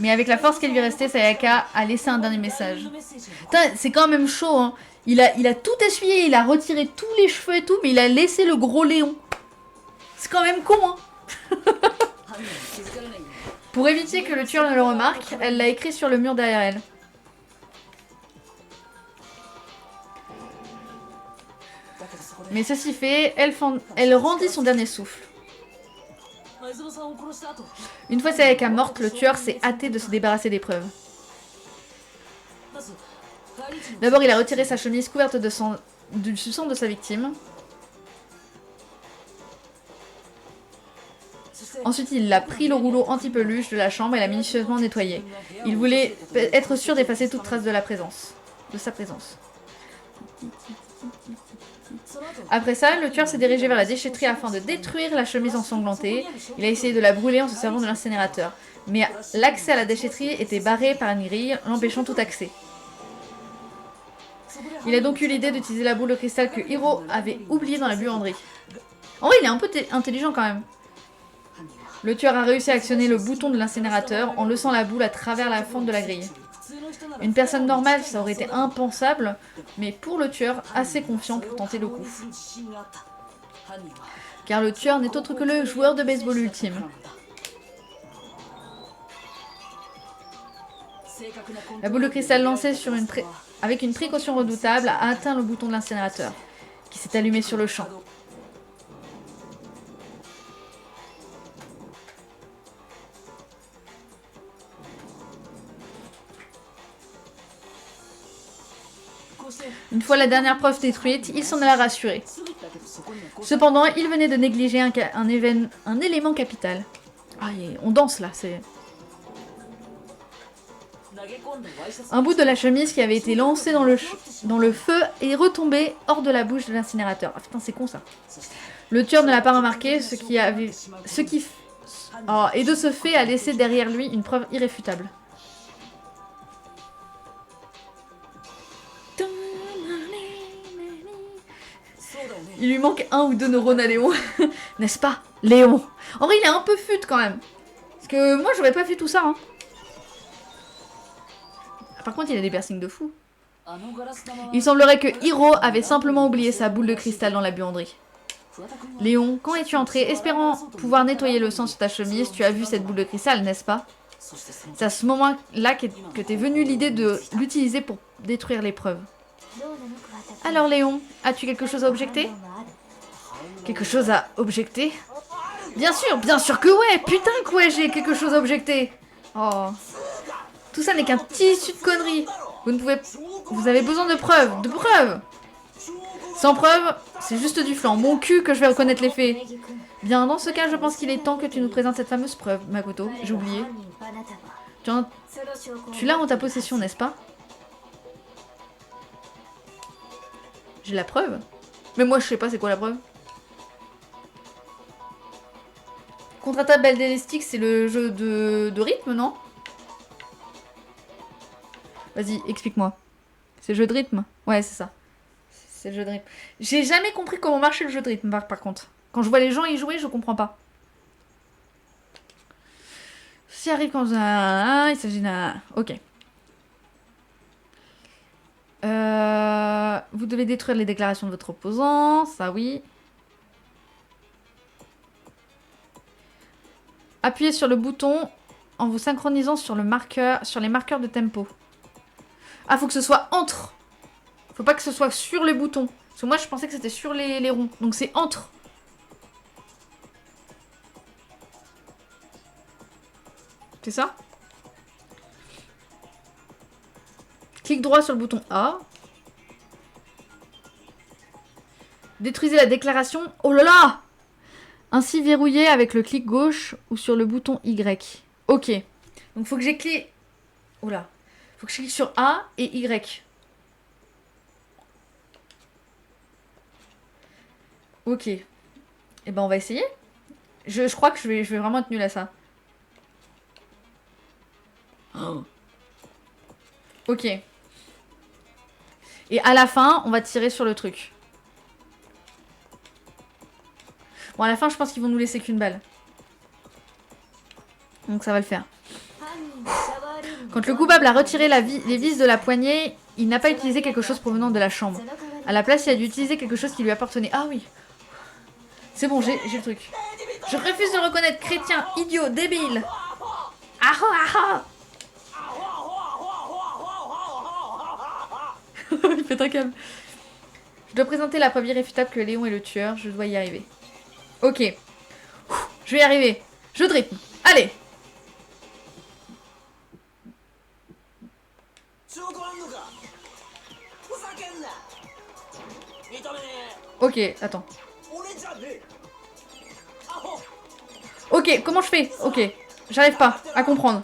Speaker 1: Mais avec la force qui lui restait, Sayaka a laissé un dernier message. Putain, c'est quand même chaud, hein. Il a tout essuyé, il a retiré tous les cheveux et tout, mais il a laissé le gros Léon. C'est quand même con, hein. Pour éviter que le tueur ne le remarque, elle l'a écrit sur le mur derrière elle. Mais ceci fait, elle rendit son dernier souffle. Une fois Sayaka morte, le tueur s'est hâté de se débarrasser des preuves. D'abord, il a retiré sa chemise couverte du sang de sa victime. Ensuite, il a pris le rouleau anti-peluche de la chambre et l'a minutieusement nettoyé. Il voulait être sûr d'effacer toute trace de sa présence. Après ça, le tueur s'est dirigé vers la déchetterie afin de détruire la chemise ensanglantée. Il a essayé de la brûler en se servant de l'incinérateur. Mais l'accès à la déchetterie était barré par une grille, l'empêchant tout accès. Il a donc eu l'idée d'utiliser la boule de cristal que Hiro avait oubliée dans la buanderie. En vrai, il est un peu intelligent quand même. Le tueur a réussi à actionner le bouton de l'incinérateur en laissant la boule à travers la fente de la grille. Une personne normale, ça aurait été impensable, mais pour le tueur, assez confiant pour tenter le coup. Car le tueur n'est autre que le joueur de baseball ultime. La boule de cristal lancée avec une précaution redoutable a atteint le bouton de l'incinérateur, qui s'est allumé sur le champ. Une fois la dernière preuve détruite, il s'en alla rassuré. Cependant, il venait de négliger un élément capital. Ah, on danse là, c'est... Un bout de la chemise qui avait été lancé dans le feu est retombé hors de la bouche de l'incinérateur. Ah putain, c'est con ça. Le tueur ne l'a pas remarqué, et de ce fait a laissé derrière lui une preuve irréfutable. Il lui manque 1 ou 2 neurones à Léon. N'est-ce pas, Léon? En vrai, il est un peu fut quand même. Parce que moi, j'aurais pas fait tout ça. Hein. Par contre, il a des piercings de fou. Il semblerait que Hiro avait simplement oublié sa boule de cristal dans la buanderie. Léon, quand es-tu entré? Espérant pouvoir nettoyer le sang sur ta chemise, tu as vu cette boule de cristal, n'est-ce pas? C'est à ce moment-là que t'es venu l'idée de l'utiliser pour détruire les preuves. Alors Léon, as-tu quelque chose à objecter? Quelque chose à objecter? Bien sûr que ouais! Putain que ouais, j'ai quelque chose à objecter! Oh. Tout ça n'est qu'un tissu de conneries. Vous avez besoin de preuves, Sans preuves, c'est juste du flan. Mon cul que je vais reconnaître les faits. Bien, dans ce cas, je pense qu'il est temps que tu nous présentes cette fameuse preuve, Makoto. J'ai oublié. Tu l'as en ta possession, n'est-ce pas? J'ai la preuve? Mais moi, je sais pas c'est quoi la preuve. Contre-attaque balistique, c'est le jeu de rythme, non? Vas-y, explique-moi. C'est le jeu de rythme? Ouais, c'est ça. C'est le jeu de rythme. J'ai jamais compris comment marchait le jeu de rythme, par contre. Quand je vois les gens y jouer, je comprends pas. S'il arrive quand il s'agit d'un... Ok. Vous devez détruire les déclarations de votre opposant, ça oui. Appuyez sur le bouton en vous synchronisant sur les marqueurs de tempo. Ah, faut que ce soit entre. Faut pas que ce soit sur les boutons. Parce que moi, je pensais que c'était sur les ronds. Donc c'est entre. C'est ça? Clique droit sur le bouton A. Détruisez la déclaration. Oh là là! Ainsi verrouillé avec le clic gauche ou sur le bouton Y. Ok. Donc faut que j'ai cliqué... Oh là. Faut que je clique sur A et Y. Ok. Et ben on va essayer. Je crois que je vais vraiment être nulle à ça. Oh. Ok. Et à la fin, on va tirer sur le truc. Bon, à la fin, je pense qu'ils vont nous laisser qu'une balle. Donc ça va le faire. Quand le coupable a retiré les vis de la poignée, il n'a pas utilisé quelque chose provenant de la chambre. À la place, il a dû utiliser quelque chose qui lui appartenait. Ah oui. C'est bon, j'ai le truc. Je refuse de le reconnaître, chrétien, idiot, débile. Ah ah ah. Il fait un câble. Je dois présenter la preuve irréfutable que Léon est le tueur. Je dois y arriver. Ok. Je vais y arriver. Jeu de rythme. Allez. Ok, attends. Ok, comment je fais? Ok, j'arrive pas à comprendre.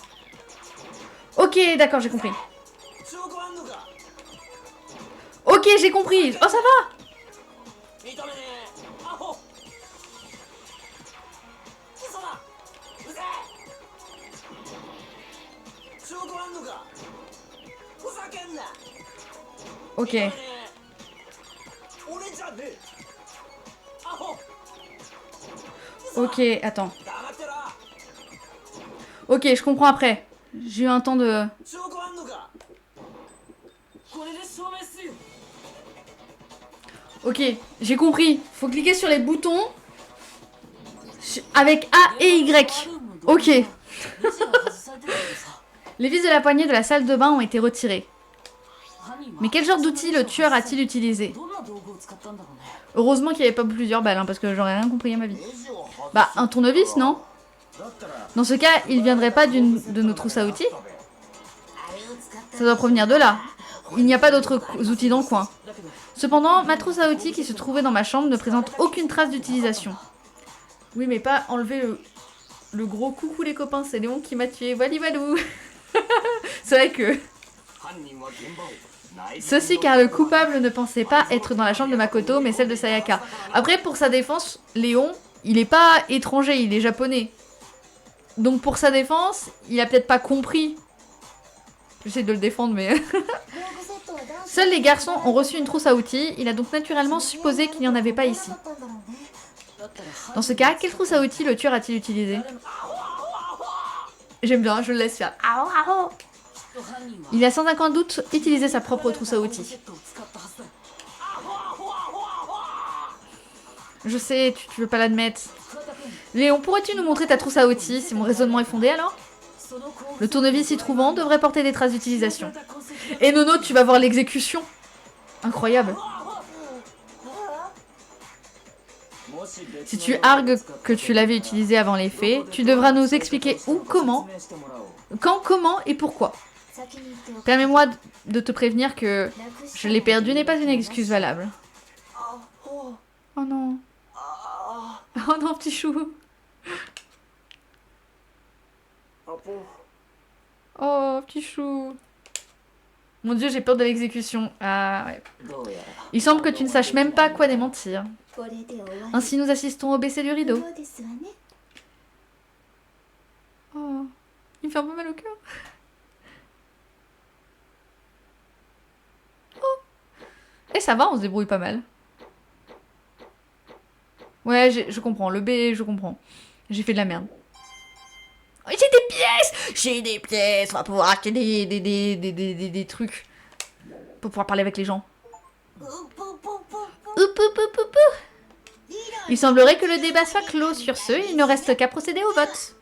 Speaker 1: Ok, d'accord, j'ai compris. Ok, j'ai compris. Oh, ça va. Ok. Ok, attends. Ok, je comprends après. J'ai eu un temps de... Ok, j'ai compris. Faut cliquer sur les boutons avec A et Y. Ok. Les vis de la poignée de la salle de bain ont été retirées. Mais quel genre d'outil le tueur a-t-il utilisé? Heureusement qu'il n'y avait pas plusieurs balles, hein, parce que j'aurais rien compris à ma vie. Bah, un tournevis, non? Dans ce cas, il viendrait pas de nos trousses à outils? Ça doit provenir de là. Il n'y a pas d'autres outils dans le coin. Cependant, ma trousse à outils qui se trouvait dans ma chambre ne présente aucune trace d'utilisation. Oui, mais pas enlever le gros coucou les copains, c'est Léon qui m'a tué. Walou. C'est vrai que... Ceci car le coupable ne pensait pas être dans la chambre de Makoto, mais celle de Sayaka. Après, pour sa défense, Léon, il est pas étranger, il est japonais. Donc pour sa défense, il a peut-être pas compris. J'essaie de le défendre, mais... Seuls les garçons ont reçu une trousse à outils, il a donc naturellement supposé qu'il n'y en avait pas ici. Dans ce cas, quelle trousse à outils le tueur a-t-il utilisé? J'aime bien, je le laisse faire. Il a sans aucun doute utilisé sa propre trousse à outils. Je sais, tu veux pas l'admettre. Léon, pourrais-tu nous montrer ta trousse à outils si mon raisonnement est fondé alors? Le tournevis s'y trouvant devrait porter des traces d'utilisation. Et Nono, tu vas voir l'exécution. Incroyable. Si tu argues que tu l'avais utilisé avant les faits, tu devras nous expliquer où, comment, quand, comment et pourquoi. Permets-moi de te prévenir que je l'ai perdu n'est pas une excuse valable. Oh non. Oh non, petit chou. Oh, petit chou. Mon dieu, j'ai peur de l'exécution. Ah ouais. Il semble que tu ne saches même à quoi démentir. Ainsi, nous assistons au baisser du rideau. Oh, il me fait un peu mal au cœur. Oh. Et ça va, on se débrouille pas mal. Ouais, je comprends. Le B, je comprends. J'ai fait de la merde. Oh, j'ai des pièces! J'ai des pièces! On va pouvoir acheter des trucs. Pour pouvoir parler avec les gens. Il semblerait que le débat soit clos. Sur ce, il ne reste qu'à procéder au vote.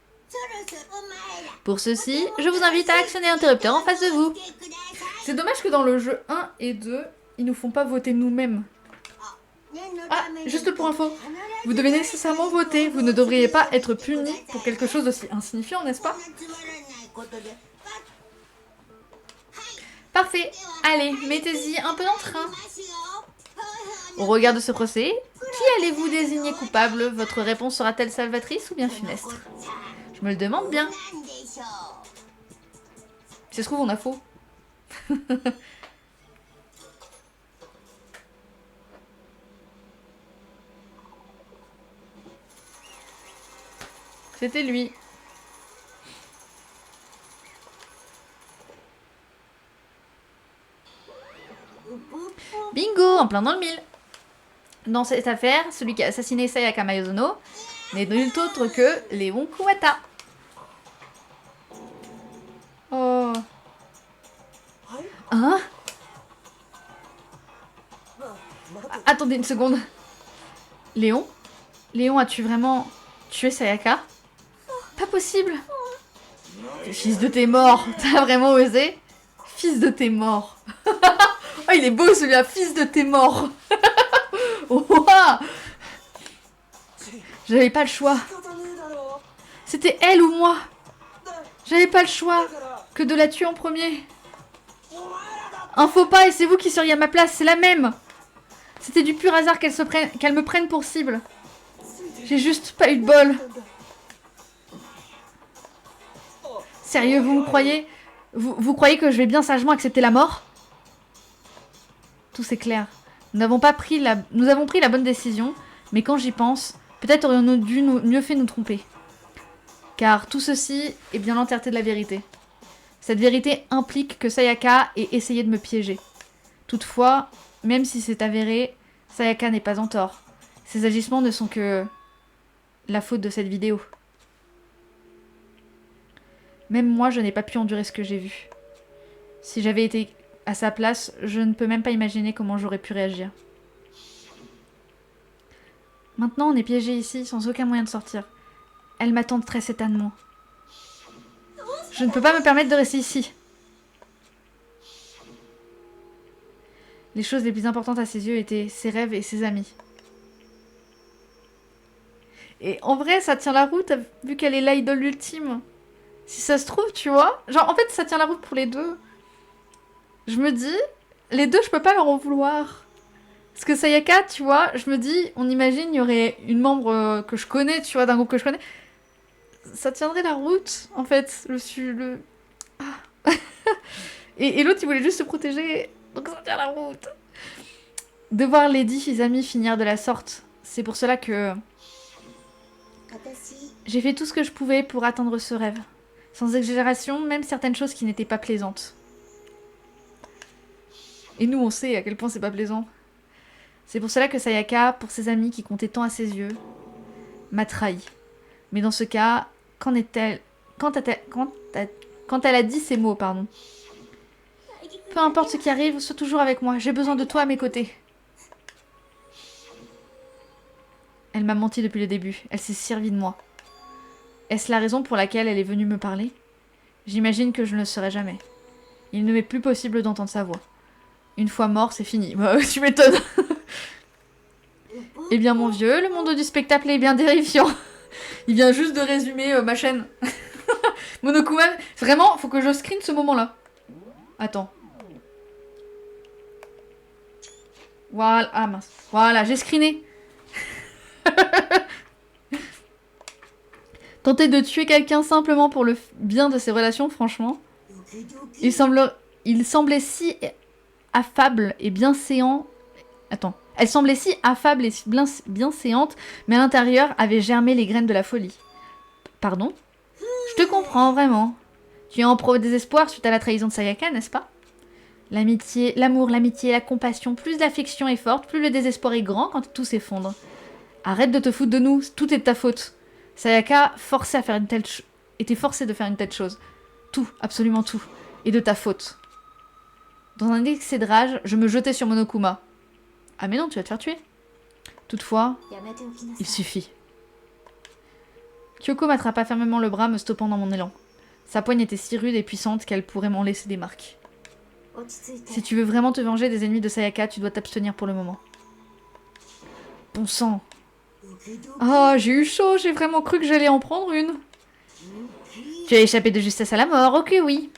Speaker 1: Pour ceci, je vous invite à actionner l'interrupteur en face de vous. C'est dommage que dans le jeu 1 et 2, ils nous font pas voter nous-mêmes. Ah, juste pour info, vous devez nécessairement voter. Vous ne devriez pas être puni pour quelque chose d'aussi insignifiant, n'est-ce pas? Parfait. Allez, mettez-y un peu d'entrain. Au regard de ce procès, qui allez-vous désigner coupable? Votre réponse sera-t-elle salvatrice ou bien funeste? Je me le demande bien. Si ça se trouve, on a faux. C'était lui. Bingo, en plein dans le mille. Dans cette affaire, celui qui a assassiné Sayaka Mayozono n'est nul autre que Léon Kuwata. Oh, Hein? Attendez une seconde. Léon? Léon, as-tu vraiment tué Sayaka? Pas possible. Fils de tes morts. T'as vraiment osé? Fils de tes morts. Oh, il est beau celui-là. Fils de tes morts. Ouah. J'avais pas le choix. C'était elle ou moi. J'avais pas le choix que de la tuer en premier. Un faux pas et c'est vous qui seriez à ma place. C'est la même. C'était du pur hasard qu'elle me prenne pour cible. J'ai juste pas eu de bol. Sérieux, vous me croyez? Vous croyez que je vais bien sagement accepter la mort? Tout c'est clair. Nous avons pris la bonne décision, mais quand j'y pense, peut-être aurions-nous dû mieux fait nous tromper. Car tout ceci est bien l'entièreté de la vérité. Cette vérité implique que Sayaka ait essayé de me piéger. Toutefois, même si c'est avéré, Sayaka n'est pas en tort. Ses agissements ne sont que la faute de cette vidéo. Même moi, je n'ai pas pu endurer ce que j'ai vu. Si j'avais été à sa place, je ne peux même pas imaginer comment j'aurais pu réagir. Maintenant, on est piégé ici, sans aucun moyen de sortir. Elle m'attend très certainement. Je ne peux pas me permettre de rester ici. Les choses les plus importantes à ses yeux étaient ses rêves et ses amis. Et en vrai, ça tient la route, vu qu'elle est l'idole ultime. Si ça se trouve, tu vois. Genre, en fait, ça tient la route pour les deux. Je me dis, les deux, je peux pas leur en vouloir. Parce que Sayaka, tu vois, je me dis, on imagine, il y aurait une membre que je connais, tu vois, d'un groupe que je connais. Ça tiendrait la route, en fait. Ah. et l'autre, il voulait juste se protéger. Donc ça tient la route. De voir Lady Izami finir de la sorte, c'est pour cela que j'ai fait tout ce que je pouvais pour atteindre ce rêve. Sans exagération, même certaines choses qui n'étaient pas plaisantes. Et nous, on sait à quel point c'est pas plaisant. C'est pour cela que Sayaka, pour ses amis qui comptaient tant à ses yeux, m'a trahi. Mais dans ce cas, qu'en est-elle quand elle a dit ces mots, pardon. Peu importe ce qui arrive, sois toujours avec moi. J'ai besoin de toi à mes côtés. Elle m'a menti depuis le début. Elle s'est servie de moi. Est-ce la raison pour laquelle elle est venue me parler? J'imagine que je ne le serai jamais. Il ne m'est plus possible d'entendre sa voix. Une fois mort, c'est fini. Bah, tu m'étonnes. Eh bien, mon vieux, le monde du spectacle est bien terrifiant. Il vient juste de résumer ma chaîne. Monokuma, vraiment, faut que je screen ce moment-là. Attends. Voilà, ah mince. Voilà, j'ai screené. Tenter de tuer quelqu'un simplement pour le bien de ses relations, franchement. Il semblait si affable et bienséant. Attends. Elle semblait si affable et bienséante, mais à l'intérieur avait germé les graines de la folie. Pardon? Je te comprends, vraiment. Tu es en pro désespoir suite à la trahison de Sayaka, n'est-ce pas? L'amitié, l'amour, l'amitié, la compassion, plus l'affection est forte, plus le désespoir est grand quand tout s'effondre. Arrête de te foutre de nous, tout est de ta faute. Sayaka était forcée de faire une telle chose. Tout, absolument tout, est de ta faute. Dans un excès de rage, je me jetais sur Monokuma. Ah mais non, tu vas te faire tuer. Toutefois, il suffit. Kyoko m'attrapa fermement le bras, me stoppant dans mon élan. Sa poigne était si rude et puissante qu'elle pourrait m'en laisser des marques. Si tu veux vraiment te venger des ennemis de Sayaka, tu dois t'abstenir pour le moment. Bon sang. Oh, j'ai eu chaud, j'ai vraiment cru que j'allais en prendre une. Tu as échappé de justesse à la mort, ok oui.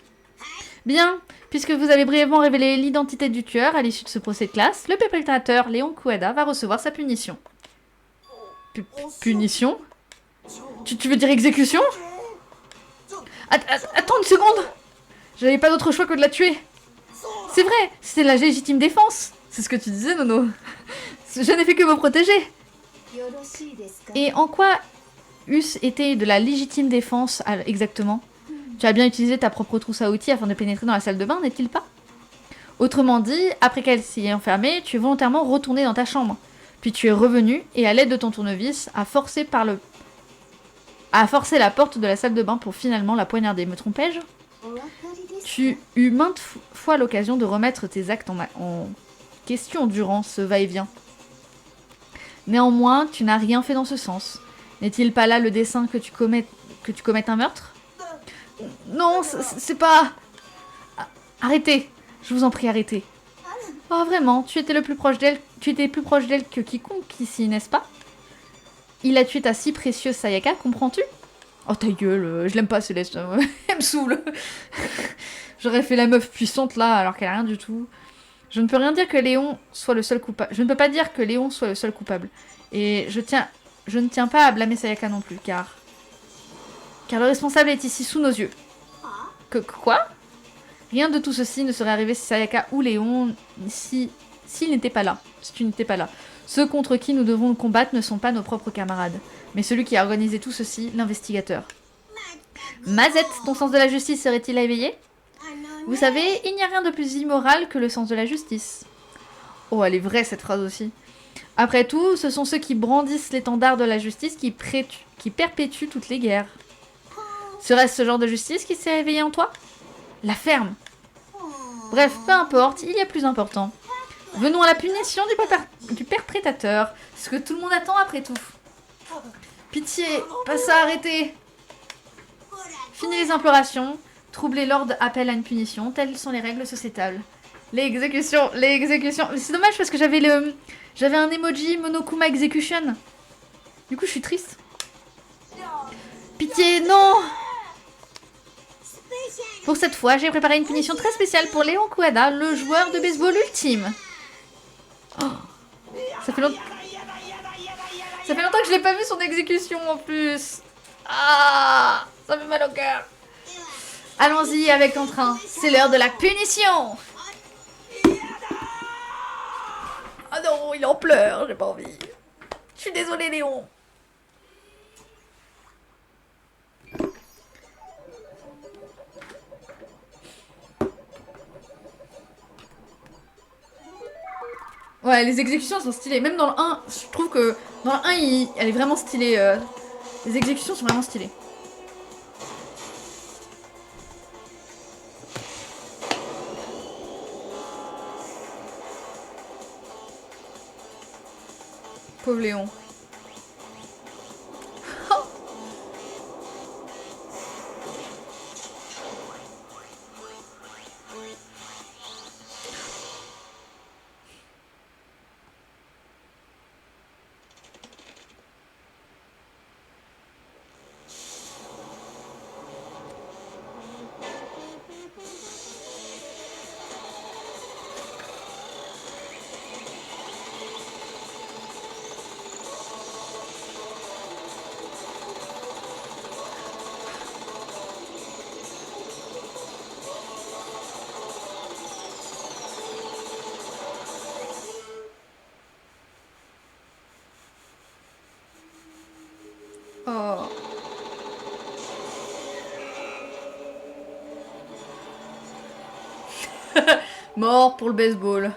Speaker 1: Bien, puisque vous avez brièvement révélé l'identité du tueur à l'issue de ce procès de classe, le perpétrateur Léon Kuwada va recevoir sa punition. Punition? Tu veux dire exécution? Attends une seconde. J'avais pas d'autre choix que de la tuer. C'est vrai, c'est la légitime défense. C'est ce que tu disais, Nono. Je n'ai fait que me protéger. Et en quoi eussent été de la légitime défense exactement? Tu as bien utilisé ta propre trousse à outils afin de pénétrer dans la salle de bain, n'est-il pas? Autrement dit, après qu'elle s'y est enfermée, tu es volontairement retourné dans ta chambre. Puis tu es revenu et à l'aide de ton tournevis, a forcé la porte de la salle de bain pour finalement la poignarder. Me trompais-je? Tu eus maintes fois l'occasion de remettre tes actes en question durant ce va-et-vient. Néanmoins, tu n'as rien fait dans ce sens. N'est-il pas là le dessein que tu commettes un meurtre? Non, c'est pas... Arrêtez. Je vous en prie, arrêtez. Oh, vraiment, tu étais plus proche d'elle que quiconque ici, n'est-ce pas? Il a tué ta si précieuse Sayaka, comprends-tu? Oh, ta gueule, je l'aime pas, Céleste. Elle me saoule. J'aurais fait la meuf puissante, là, alors qu'elle a rien du tout. Je ne peux rien dire que Léon soit le seul coupable. Je ne peux pas dire que Léon soit le seul coupable. Et je ne tiens pas à blâmer Sayaka non plus, car le responsable est ici sous nos yeux. Quoi? Rien de tout ceci ne serait arrivé si Sayaka ou Léon, s'il n'était pas là. Si tu n'étais pas là. Ceux contre qui nous devons combattre ne sont pas nos propres camarades, mais celui qui a organisé tout ceci, l'investigateur. Mazette, ton sens de la justice serait-il éveillé? Vous savez, il n'y a rien de plus immoral que le sens de la justice. Oh, elle est vraie cette phrase aussi. Après tout, ce sont ceux qui brandissent l'étendard de la justice qui perpétuent toutes les guerres. Serait-ce ce genre de justice qui s'est réveillé en toi? La ferme. Bref, peu importe, il y a plus important. Venons à la punition du perpétrateur. C'est ce que tout le monde attend après tout. Pitié, pas ça, arrêtez. Fini les implorations. Troubler l'ordre appelle à une punition. Telles sont les règles sociétales. Les exécutions. C'est dommage parce que j'avais un emoji Monokuma Execution. Du coup, je suis triste. Pitié, non! Pour cette fois, j'ai préparé une punition très spéciale pour Léon Kuwada, le joueur de baseball ultime. Oh. Ça fait longtemps que je l'ai pas vu son exécution en plus. Ah, ça fait mal au cœur. Allons-y avec ton train. C'est l'heure de la punition. Ah non, il en pleure, j'ai pas envie. Je suis désolée, Léon. Ouais, les exécutions sont stylées. Même dans le 1, je trouve que dans le 1, elle est vraiment stylée. Les exécutions sont vraiment stylées. Pauvre Léon. Oh. Mort pour le baseball.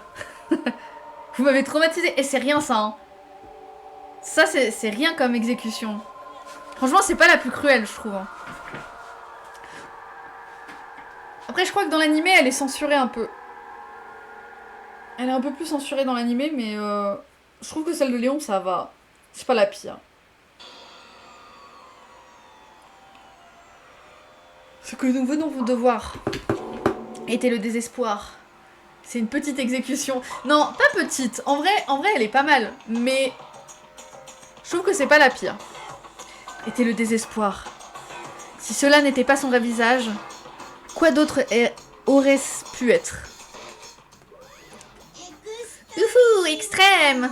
Speaker 1: Vous m'avez traumatisé. Et c'est rien ça. Hein. Ça, c'est rien comme exécution. Franchement, c'est pas la plus cruelle, je trouve. Hein. Après, je crois que dans l'animé, elle est censurée un peu. Elle est un peu plus censurée dans l'animé, mais je trouve que celle de Léon, ça va. C'est pas la pire. Ce que nous venons de voir était le désespoir. C'est une petite exécution. Non, pas petite. En vrai, elle est pas mal. Mais je trouve que c'est pas la pire. Était le désespoir. Si cela n'était pas son vrai visage, quoi d'autre aurait-ce pu être? Youhou, extrême!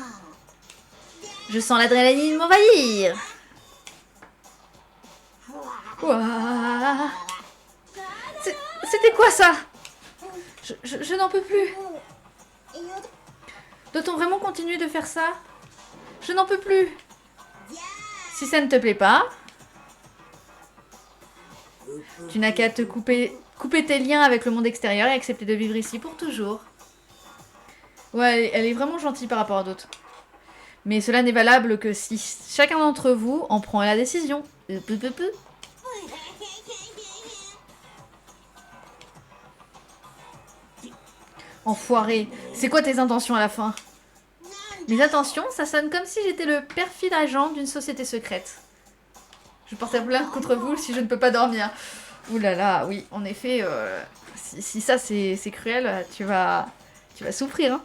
Speaker 1: Je sens l'adrénaline m'envahir. Ouah. C'était quoi ça? Je n'en peux plus. Doit-on vraiment continuer de faire ça? Je n'en peux plus. Si ça ne te plaît pas, tu n'as qu'à te couper tes liens avec le monde extérieur et accepter de vivre ici pour toujours. Ouais, elle est vraiment gentille par rapport à d'autres. Mais cela n'est valable que si chacun d'entre vous en prend la décision. Enfoiré. C'est quoi tes intentions à la fin? Mes intentions, ça sonne comme si j'étais le perfide agent d'une société secrète. Je porte plainte contre vous si je ne peux pas dormir. Ouh là là, oui, en effet, si ça c'est cruel, tu vas souffrir. Hein.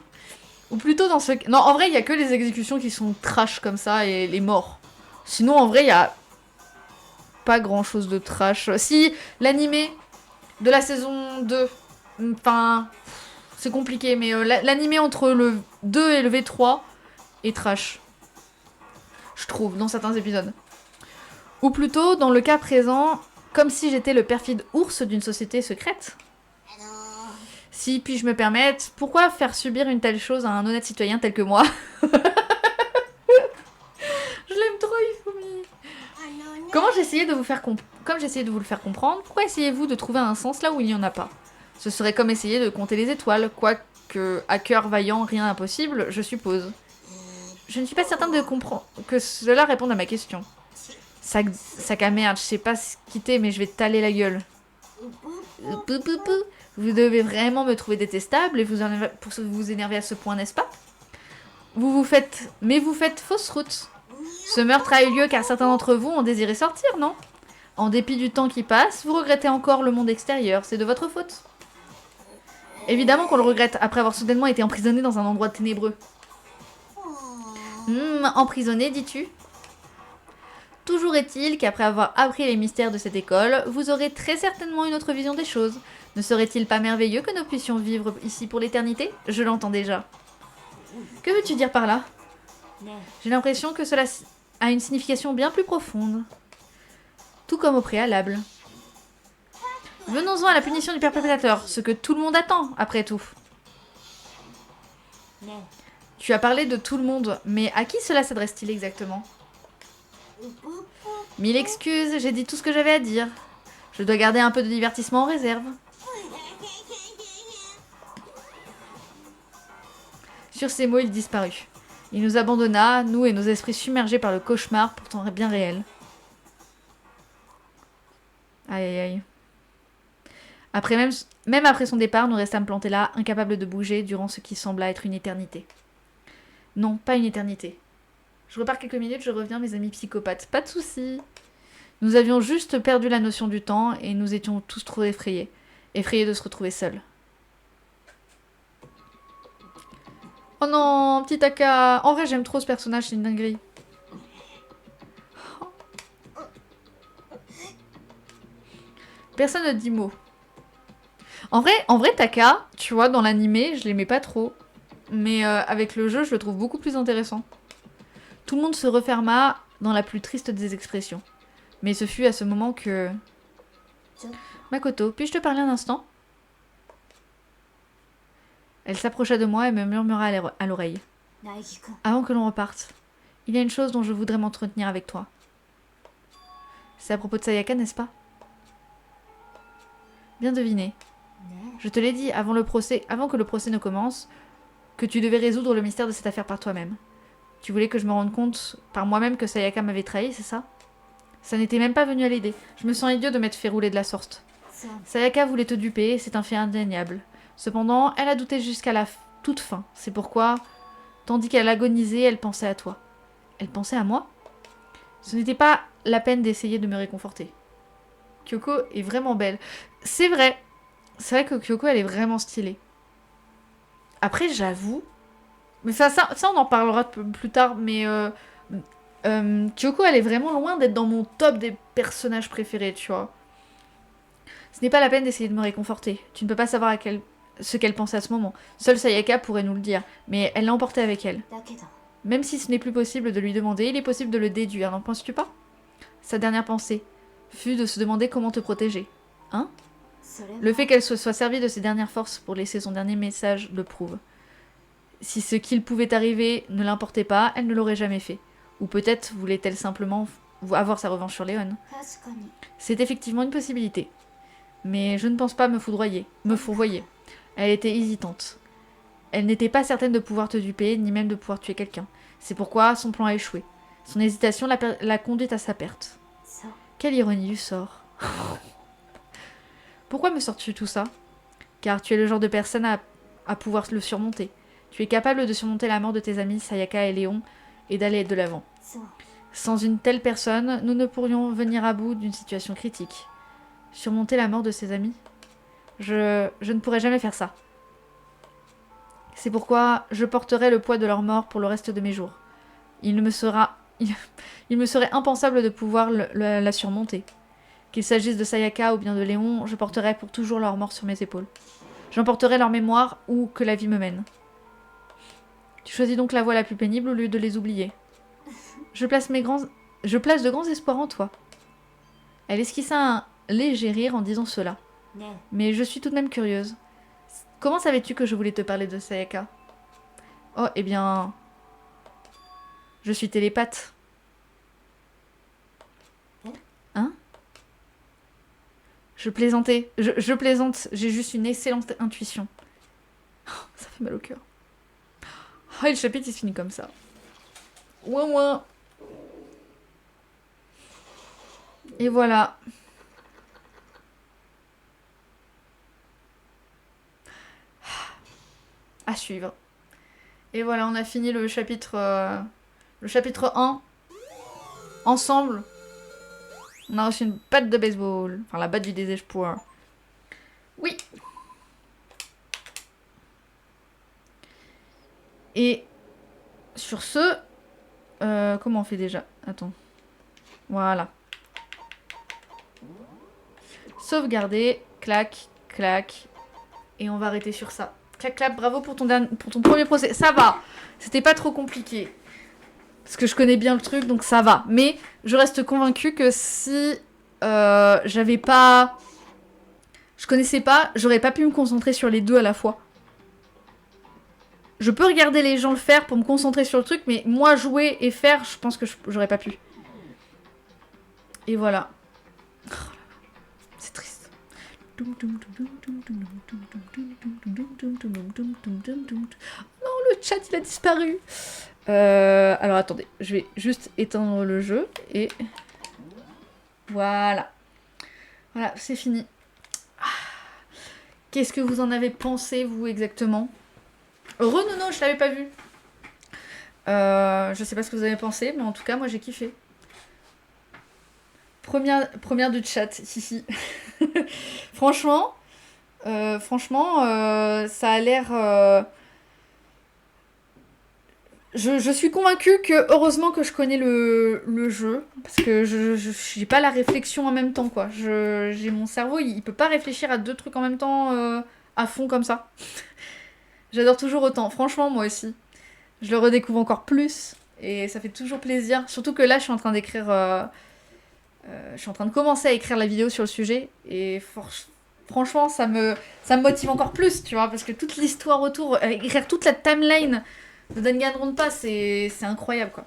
Speaker 1: Ou plutôt dans ce... Non, en vrai, il y a que les exécutions qui sont trash comme ça et les morts. Sinon, en vrai, il y a pas grand chose de trash. Si, l'animé de la saison 2, enfin, c'est compliqué, mais l'animé entre le 2 et le V3 est trash. Je trouve, dans certains épisodes. Ou plutôt, dans le cas présent, comme si j'étais le perfide ours d'une société secrète. Si puis-je me permettre, pourquoi faire subir une telle chose à un honnête citoyen tel que moi? Je l'aime trop, Ifumi. Comment j'essayais de vous faire Comme j'essayais de vous le faire comprendre, pourquoi essayez-vous de trouver un sens là où il n'y en a pas? Ce serait comme essayer de compter les étoiles, quoique à cœur vaillant, rien impossible, je suppose. Je ne suis pas certaine de comprendre que cela réponde à ma question. Sac à merde, je sais pas ce quitter, mais je vais t'aller la gueule. Vous devez vraiment me trouver détestable et pour vous énerver à ce point, n'est-ce pas? Mais vous faites fausse route. Ce meurtre a eu lieu car certains d'entre vous ont désiré sortir, non? En dépit du temps qui passe, vous regrettez encore le monde extérieur, c'est de votre faute. Évidemment qu'on le regrette après avoir soudainement été emprisonné dans un endroit ténébreux. Emprisonné, dis-tu? Toujours est-il qu'après avoir appris les mystères de cette école, vous aurez très certainement une autre vision des choses. Ne serait-il pas merveilleux que nous puissions vivre ici pour l'éternité? Je l'entends déjà. Que veux-tu dire par là? J'ai l'impression que cela a une signification bien plus profonde. Tout comme au préalable. Venons-en à la punition du perpétrateur, ce que tout le monde attend, après tout. Tu as parlé de tout le monde, mais à qui cela s'adresse-t-il exactement? Mille excuses, j'ai dit tout ce que j'avais à dire. Je dois garder un peu de divertissement en réserve. Sur ces mots, il disparut. Il nous abandonna, nous et nos esprits submergés par le cauchemar, pourtant bien réel. Aïe aïe aïe. Même après son départ, nous restâmes plantés là, incapables de bouger durant ce qui sembla être une éternité. Non, pas une éternité. Je repars quelques minutes, je reviens, mes amis psychopathes. Pas de soucis. Nous avions juste perdu la notion du temps et nous étions tous trop effrayés. Effrayés de se retrouver seuls. Oh non, petit Taka. En vrai, j'aime trop ce personnage, c'est une dinguerie. Personne ne dit mot. En vrai, Taka, tu vois, dans l'animé, je l'aimais pas trop. Mais avec le jeu, je le trouve beaucoup plus intéressant. Tout le monde se referma dans la plus triste des expressions. Mais ce fut à ce moment que... Makoto, puis-je te parler un instant? Elle s'approcha de moi et me murmura à l'oreille. Avant que l'on reparte, il y a une chose dont je voudrais m'entretenir avec toi. C'est à propos de Sayaka, n'est-ce pas? Bien deviné. Je te l'ai dit avant que le procès ne commence, que tu devais résoudre le mystère de cette affaire par toi-même. Tu voulais que je me rende compte par moi-même que Sayaka m'avait trahi, c'est ça? Ça n'était même pas venu à l'idée. Je me sens idiot de m'être fait rouler de la sorte. Sayaka voulait te duper, c'est un fait indéniable. Cependant, elle a douté jusqu'à la toute fin. C'est pourquoi, tandis qu'elle agonisait, elle pensait à toi. Elle pensait à moi? Ce n'était pas la peine d'essayer de me réconforter. Kyoko est vraiment belle. C'est vrai. C'est vrai que Kyoko, elle est vraiment stylée. Après, j'avoue... Mais ça, on en parlera plus tard, mais... Kyoko, elle est vraiment loin d'être dans mon top des personnages préférés, tu vois. Ce n'est pas la peine d'essayer de me réconforter. Tu ne peux pas savoir ce qu'elle pensait à ce moment. Seule Sayaka pourrait nous le dire, mais elle l'a emporté avec elle. Même si ce n'est plus possible de lui demander, il est possible de le déduire, n'en penses-tu pas? Sa dernière pensée fut de se demander comment te protéger. Hein? Le fait qu'elle se soit servie de ses dernières forces pour laisser son dernier message le prouve. Si ce qu'il pouvait arriver ne l'importait pas, elle ne l'aurait jamais fait. Ou peut-être voulait-elle simplement avoir sa revanche sur Léon. C'est effectivement une possibilité. Mais je ne pense pas me fourvoyer. Elle était hésitante. Elle n'était pas certaine de pouvoir te duper, ni même de pouvoir tuer quelqu'un. C'est pourquoi son plan a échoué. Son hésitation l'a conduite à sa perte. Quelle ironie du sort. Pourquoi me sors-tu tout ça? Car tu es le genre de personne à pouvoir le surmonter. Tu es capable de surmonter la mort de tes amis Sayaka et Léon et d'aller de l'avant. Sans une telle personne, nous ne pourrions venir à bout d'une situation critique. Surmonter la mort de ses amis? Je ne pourrais jamais faire ça. C'est pourquoi je porterai le poids de leur mort pour le reste de mes jours. Il me serait impensable de pouvoir la surmonter. Qu'il s'agisse de Sayaka ou bien de Léon, je porterai pour toujours leur mort sur mes épaules. J'emporterai leur mémoire où que la vie me mène. Tu choisis donc la voie la plus pénible au lieu de les oublier. Je place de grands espoirs en toi. Elle esquissa un léger rire en disant cela. Mais je suis tout de même curieuse. Comment savais-tu que je voulais te parler de Sayaka? Oh, eh bien... Je suis télépathe. Hein? Je plaisantais. Je plaisante. J'ai juste une excellente intuition. Oh, ça fait mal au cœur. Oh, et le chapitre il se finit comme ça. Ouin ouin. Et voilà. À suivre. Et voilà, on a fini le chapitre 1. Ensemble. On a reçu une batte de baseball. Enfin, la batte du désespoir. Oui. Et sur ce... comment on fait déjà? Attends. Voilà. Sauvegarder. Clac, clac. Et on va arrêter sur ça. Clac, clac, bravo pour ton premier procès. Ça va. C'était pas trop compliqué. Parce que je connais bien le truc, donc ça va. Mais je reste convaincue que si j'avais pas... Je connaissais pas, j'aurais pas pu me concentrer sur les deux à la fois. Je peux regarder les gens le faire pour me concentrer sur le truc, mais moi jouer et faire, je pense que j'aurais pas pu. Et voilà. Oh, c'est triste. Non, le chat il a disparu. Alors attendez, je vais juste éteindre le jeu et voilà. Voilà, c'est fini. Qu'est-ce que vous en avez pensé, vous, exactement? Nono, je l'avais pas vu. Je sais pas ce que vous avez pensé, mais en tout cas, moi, j'ai kiffé. Première du chat, ici. Franchement, ça a l'air... Je suis convaincue que, heureusement que je connais le jeu, parce que je j'ai pas la réflexion en même temps, quoi. J'ai mon cerveau, il peut pas réfléchir à deux trucs en même temps à fond comme ça. J'adore toujours autant, franchement, moi aussi. Je le redécouvre encore plus, et ça fait toujours plaisir. Surtout que là, je suis en train d'écrire... je suis en train de commencer à écrire la vidéo sur le sujet, et franchement, ça me motive encore plus, tu vois, parce que toute l'histoire autour, écrire toute la timeline de Danganronpa, c'est incroyable, quoi.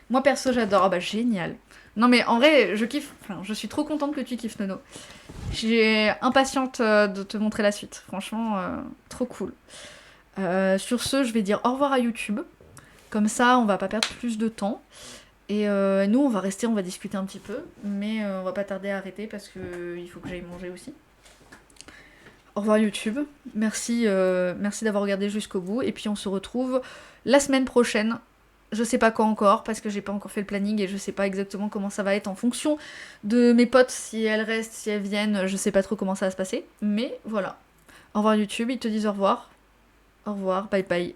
Speaker 1: Moi, perso, j'adore. Ah bah, génial. Non, mais en vrai, je kiffe. Enfin, je suis trop contente que tu kiffes, Nono. J'ai impatiente de te montrer la suite. Franchement, trop cool. Sur ce, je vais dire au revoir à YouTube. Comme ça, on va pas perdre plus de temps. Et nous, on va rester, on va discuter un petit peu. Mais on va pas tarder à arrêter parce que il faut que j'aille manger aussi. Au revoir YouTube. Merci d'avoir regardé jusqu'au bout. Et puis on se retrouve la semaine prochaine. Je sais pas quand encore, parce que j'ai pas encore fait le planning et je sais pas exactement comment ça va être en fonction de mes potes, si elles restent, si elles viennent, je sais pas trop comment ça va se passer. Mais voilà. Au revoir YouTube, ils te disent au revoir. Au revoir, bye bye.